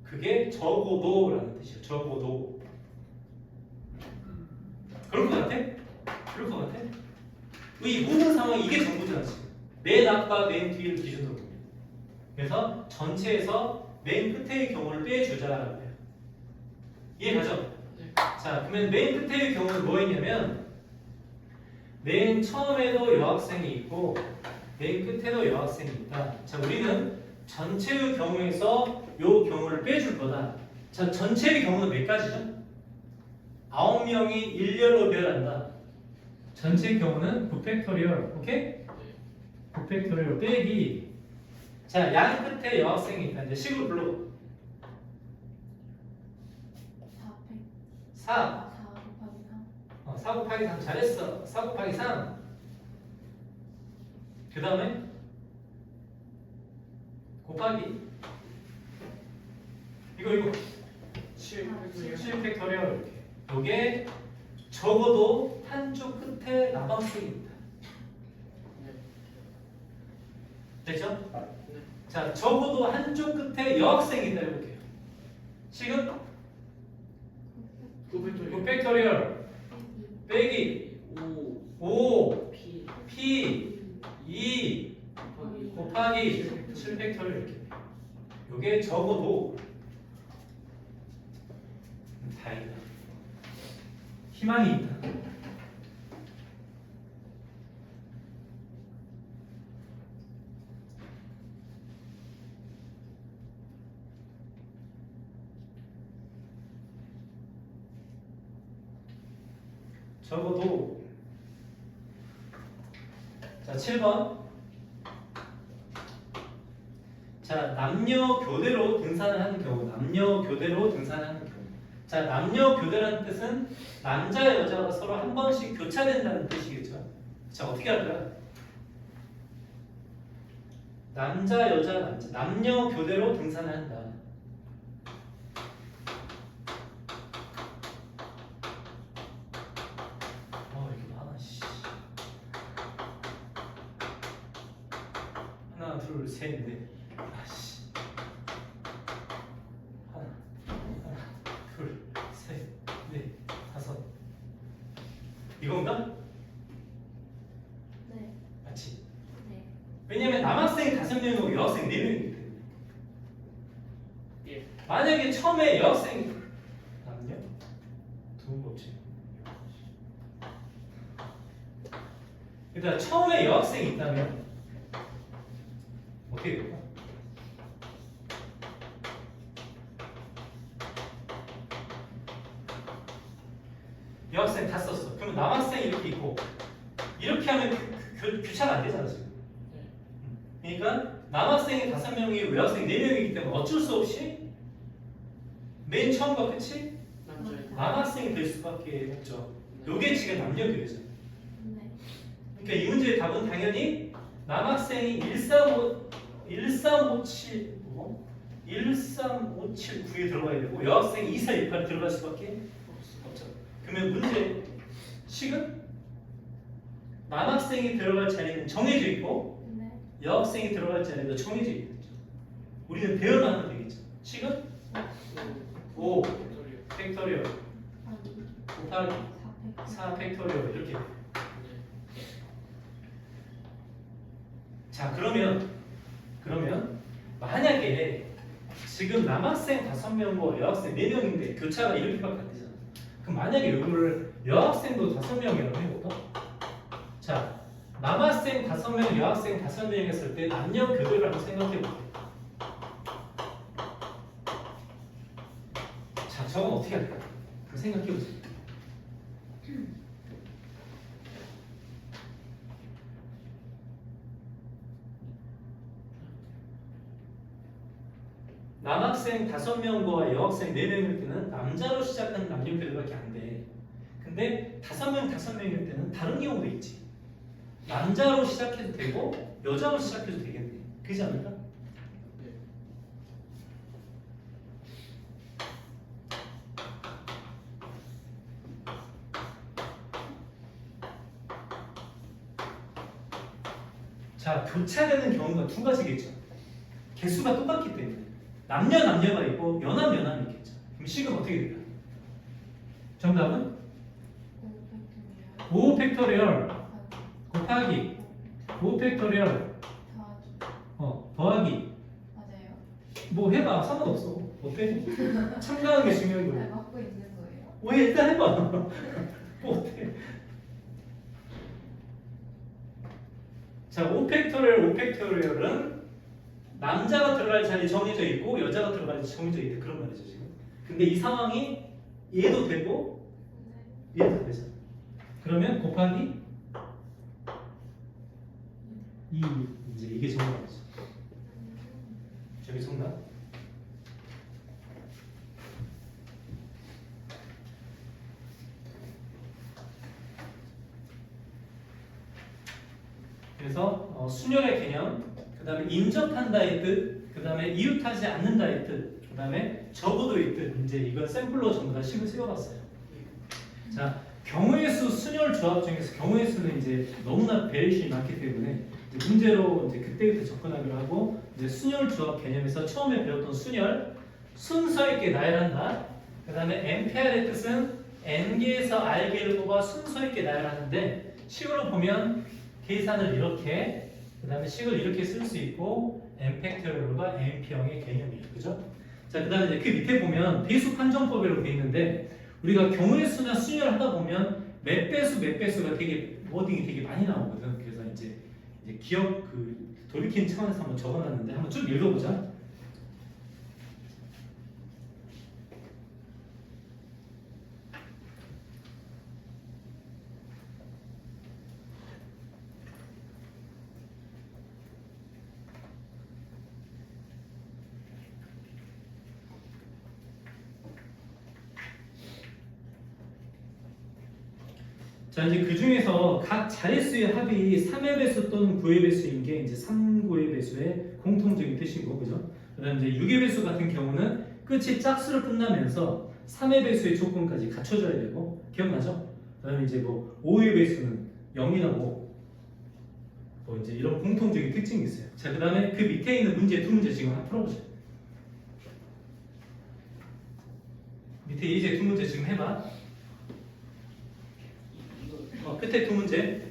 그게 적어도라는 뜻이에요. 적어도. 그럴 것 같아? 그럴 것 같아? 이 모든 상황이 이게 전부잖아 지금. 맨 앞과 맨 뒤를 기준으로 보면. 그래서 전체에서 맨 끝의 경우를 빼주자라고 해요. 이해가죠? 자, 그러면 맨 끝의 경우는 뭐였냐면 맨 처음에도 여학생이 있고 맨 끝에도 여학생이 있다. 자, 우리는 전체의 경우에서 요 경우를 빼줄 거다. 자, 전체의 경우는 몇 가지죠? 9명이 일렬로 배열한다. 전체 경우는 9팩토리얼, 오케이? 9팩토리얼 빼기. 자, 양 끝에 여학생이 있다. 이제 식으로 불러. 4. 4 곱하기 3 잘했어. 4 곱하기 3. 그 다음에 곱하기 이거 7 팩토리얼 이렇게. 요게 적어도 한쪽 끝에 남학생이 있다. 됐죠? 자, 적어도 한쪽 끝에 여학생이 있다 해볼게요. 식은 9 팩토리얼 빼기 5 P 2 곱하기 7 팩토리얼 이렇게. 요게 적어도 다행이다. 희망이 있다. 적어도. 자, 7번. 자, 남녀 교대로 등산을 하는 경우. 남녀 교대로 등산을 하는 경우. 자, 남녀 교대라는 뜻은 남자 여자가 서로 한 번씩 교차된다는 뜻이겠죠. 자, 어떻게 할까요? 남자, 여자, 남자 남녀 교대로 등산을 한다. 이렇게 많아. 씨. 하나, 둘, 셋, 넷. 아씨. 하나, 둘, 셋, 넷, 다섯. 이건가? 네. 맞지? 네. 왜냐면 남학생 5명이고 여학생 4명이기 때문에. 예. 만약에 처음에 여학생 남녀 두 법칙. 일단 처음에 여학생이 있다면 어떻게 될까? 여학생 다 썼어. 그럼 남학생 이렇게 있고 이렇게 하면 교차가 안 되잖아 지금. 그러니까 남학생이 5명이 여학생 4명이기 때문에 어쩔 수 없이 맨 처음과 끝이 남자애. 남학생이 될 수밖에 없죠. 요게 지금 남녀 교대죠. 네. 그러니까 이 문제의 답은 당연히 남학생이 1357 1359에 들어가야 되고 여학생이 2468에 들어갈 수밖에 없죠. 그러면 문제 식은 남학생이 들어갈 자리는 정해져 있고 네. 여학생이 들어갈 자리도 정해져 있겠죠. 우리는 배열만 하면 되겠죠. 식은 5 팩토리얼 곱하기 4 팩토리얼 이렇게. 자 그러면 만약에 지금 남학생 5명과 여학생 4명인데 교차가 이렇게밖에 안 되잖아. 그럼 만약에 이거를 여학생도 5명이라고 해볼까? 자 남학생 5명, 여학생 5명 했을 때 남녀 교대라고 생각해볼게. 자 저건 어떻게 할까? 생각해보세요. 남학생 5명과 여학생 4명일 때는 남자로 시작하는 남녀 교대밖에 안 돼. 근데 5명일 때는 다른 경우도 있지. 남자로 시작해도 되고 여자로 시작해도 되겠네. 그렇지 않을까? 자, 교차되는 경우가 두 가지겠죠. 개수가 똑같기 때문에 남녀가 있고 연함이 있겠죠. 그럼 식은 어떻게 될까요? 정답은 5 팩토리얼 곱하기 5 팩토리얼 더하기 맞아요. 뭐 해봐 상관없어. 어때? 참가하는 게 중요한 거야. 맞고 있는 거예요? 왜 일단 해봐. 뭐 어때? 자, 5팩토리얼은 남자가 들어갈 자리 정해져 있고 여자가 들어갈 자리 정해져 있다 그런 말이죠 지금. 근데 이 상황이 얘도 되고 얘도 되잖아. 그러면 곱하기 2 이제 이게 정답이죠. 저기 정답. 그래서 순열의 개념, 그 다음에 인접한다의 뜻, 그 다음에 이웃하지 않는다의 뜻, 그 다음에 적어도의 뜻, 이제 이걸 샘플로 전부 다 식을 세워봤어요. 자, 경우의 수 순열 조합 중에서 경우의 수는 이제 너무나 배열심이 많기 때문에 이제 문제로 이제 그때부터 접근하기로 하고 이제 순열 조합 개념에서 처음에 배웠던 순열, 순서 있게 나열한다. 그 다음에 NPR의 뜻은 N개에서 R개를 뽑아 순서 있게 나열하는데 식으로 보면 계산을 이렇게, 그 다음에 식을 이렇게 쓸 수 있고 n팩토리얼과 np형의 개념이에요. 그죠? 자, 그 다음에 이제 그 밑에 보면 배수 판정법이라고 되어 있는데 우리가 경우의 수나 순열 하다 보면 몇 배수가 되게 워딩이 되게 많이 나오거든. 그래서 이제 기억 돌이키는 차원에서 한번 적어놨는데 한번 쭉 읽어보자. 자, 자, 이제 그 중에서 각 자릿수의 합이 3의 배수 또는 9의 배수인 게 이제 3, 9의 배수의 공통적인 뜻이고, 그죠? 그다음 이제 6의 배수 같은 경우는 끝이 짝수로 끝나면서 3의 배수의 조건까지 갖춰져야 되고, 기억나죠? 그다음에 이제 뭐 5의 배수는 0이나 뭐 이제 이런 공통적인 특징이 있어요. 자, 그다음에 그 밑에 있는 문제 두 문제 지금 한번 풀어보자. 밑에 이제 두 문제 지금 해봐. 이거 끝에 두 문제.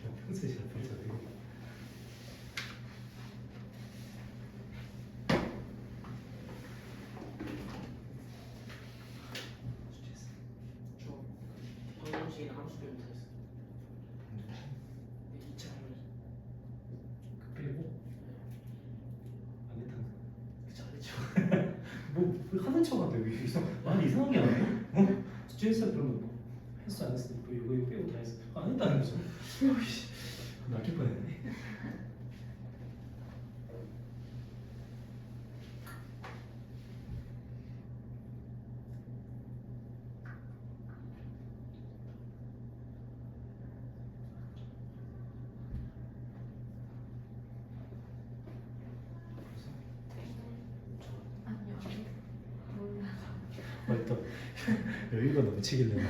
이거요? 평소에 잘 풀자. 저 방정식이랑 함수 배우면서 했어요. 2차 방정식. 그 빼고 안 했다. 그쵸 안 했죠. 뭐 하는 척 같아. 많이 이상하게 안 해? 어? 스트레스 그러면 뭐 했어 안 했어? 뭐 이거 빼고 다 했어. 안 했다는 거죠. 어이씨, 낚일 뻔했네. 아니요. 몰라. 맞다. 여유가 넘치길래.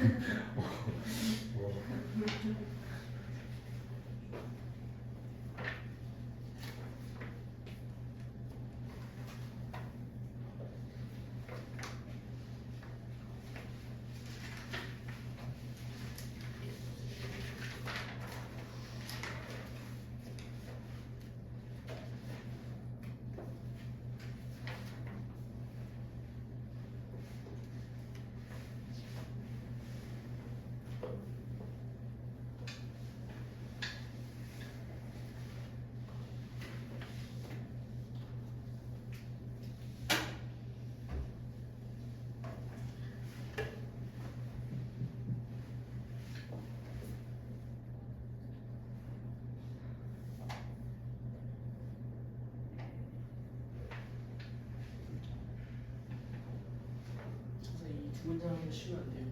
선생님 이두 문장을 쉬면 안 돼요.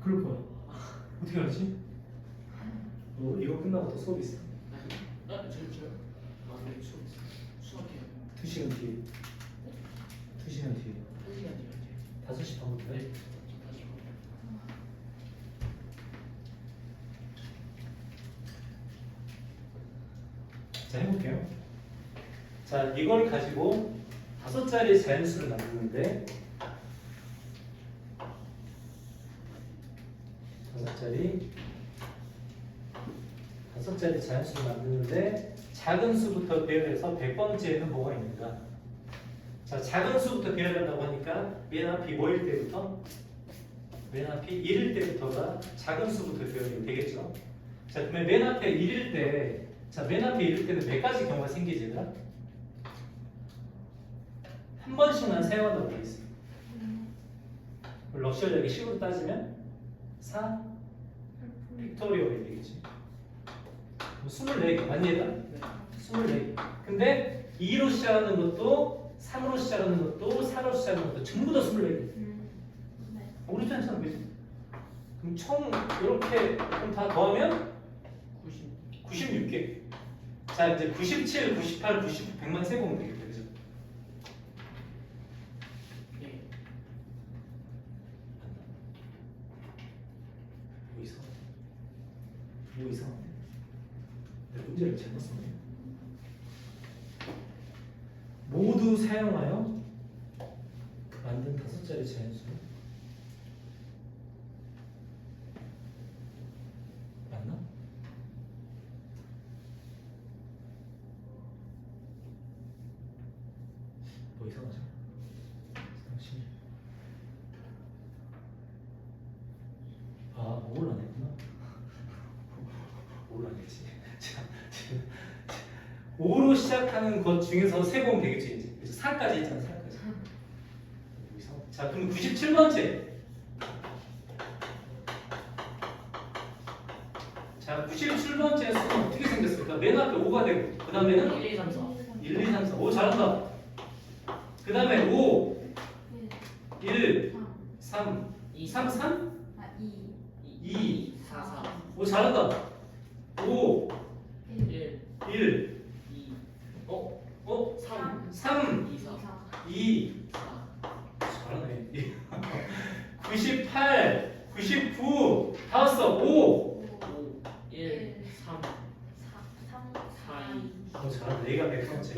그럴 거야. 어떻게 알지? 너 이거 끝나고 또 수업 있어. 저요? 네, 수학해요. 2시간 뒤에. 2시간 뒤에. 1시간 뒤에. 5시 반부터 해. 다시 자, 해볼게요. 자, 이걸 가지고 5자리 자연수를 만드는데 5자리 자연수를 만드는데 작은 수부터 배열해서 100번째에는 뭐가 있는가? 자, 작은 수부터 배열한다고 하니까 맨 앞이 뭐일 때부터? 맨 앞이 1일 때부터가 작은 수부터 배열이 되겠죠? 자, 그러면 맨 앞에 1일 때, 자, 맨 앞에 1일 때는 몇 가지 경우가 생기지, 얘들아? 한 번씩만 사용한다고 되어 있어. 럭셔리하게 식으로 따지면 4 팩토리얼이 되겠지. 24개, 맞니, 얘들아? 네. 24개. 근데 2로 시작하는 것도 3으로 시작하는 것도 4로 시작하는 것도 전부 다 24개. 네. 그렇지 않잖아, 그지? 그럼 총 이렇게 그럼 다 더하면 96개. 자, 이제 97, 98, 99, 100만 세보면 되겠다, 그죠? 네. 뭐 이상하네. 뭐 이상하네. 내가 문제를 잘못 썼네. 모두 사용하여 만든 5자리 자연수. 맞나? 뭐 이상하죠? 잠시만요. 아, 5를 안 했구나. 5를 안 했지. 자, 지금 5로 시작하는 것 중에서 세보면 되겠지, 이제. 그래서 4까지 있잖아, 4까지. 자, 그럼 97번째. 자, 97번째 수는 어떻게 생겼을까? 맨 앞에 5가 되고, 그 다음에는 1, 2, 3, 4. 1, 2, 3, 4. 오, 잘한다. 그 다음에 5, 1, 3, 2, 3, 3, 2. 4, 4. 오, 잘한다. 5, 1, 1, 2, 3, 3, 3, 2, 4, 2. 4. 잘하네. 98, 99, 다 왔어. 5. 5, 1, 3, 4, 2. 오, 잘한다. 얘가 100번째.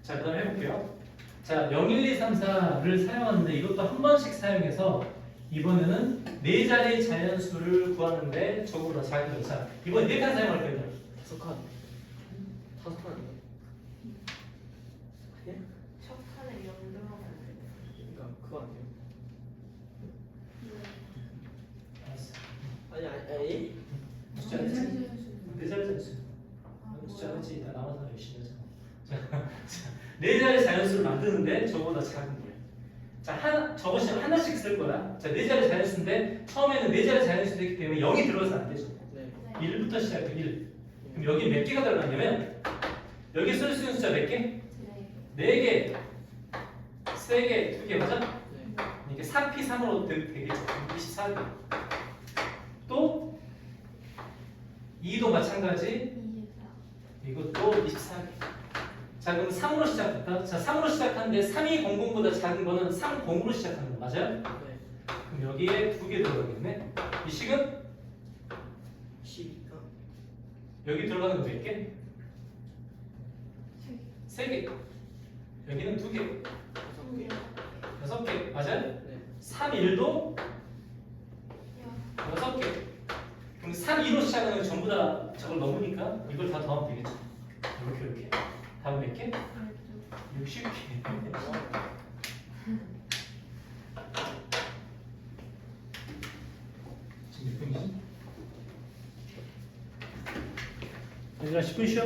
자, 그 다음 해볼게요. 자, 0, 1, 2, 3, 4를 사용하는데 이것도 한 번씩 사용해서 이번에는 4자리 자연수를 구하는데 저거보다 작은 거. 자, 이번에 4칸 사용할 거예요. 5칸. 5칸. 예? 첫 칸에 연결하면 그러니까 그거 아니에요? 알았어. 아니, 아니. 숫자 안 했지? 4자리 자연수. 숫자 안 했지? 이따 남아서 열심히 하자. 자, 4자리 자연수를 만드는데 저거보다 작은 거예요. 자, 저것이 하나씩 쓸 거야. 자, 4자리 자연수인데 처음에는 4자리 자연수 되기 때문에 0이 들어가서 안 되죠. 네. 1부터 시작해 1. 그럼 여기 몇 개가 들어가냐면 여기 쓸 수 있는 숫자 몇 개? 4개, 3개, 2개 맞아? 네. 이게 4P3으로 되겠죠. 24개. 또 2도 마찬가지. 이것도 24개. 자, 그럼 3으로 시작했다. 자, 3으로 시작하는데 3200보다 작은 거는 30으로 시작하는 거 맞아요? 네. 그럼 여기에 2개 들어가겠네. 이 식은 12칸. 여기 들어가는 거 몇 개? 3개. 여기는 2개. 6개. 6개. 맞아요? 네. 3, 1도 6개. 그럼 3, 2로 시작하는 건 전부 다 저걸 넘으니까 이걸 다 더하면 되겠죠. 이렇게. 다음 몇 개? 60개. 지금 몇 분이지? 얘들아 10분 쉬어?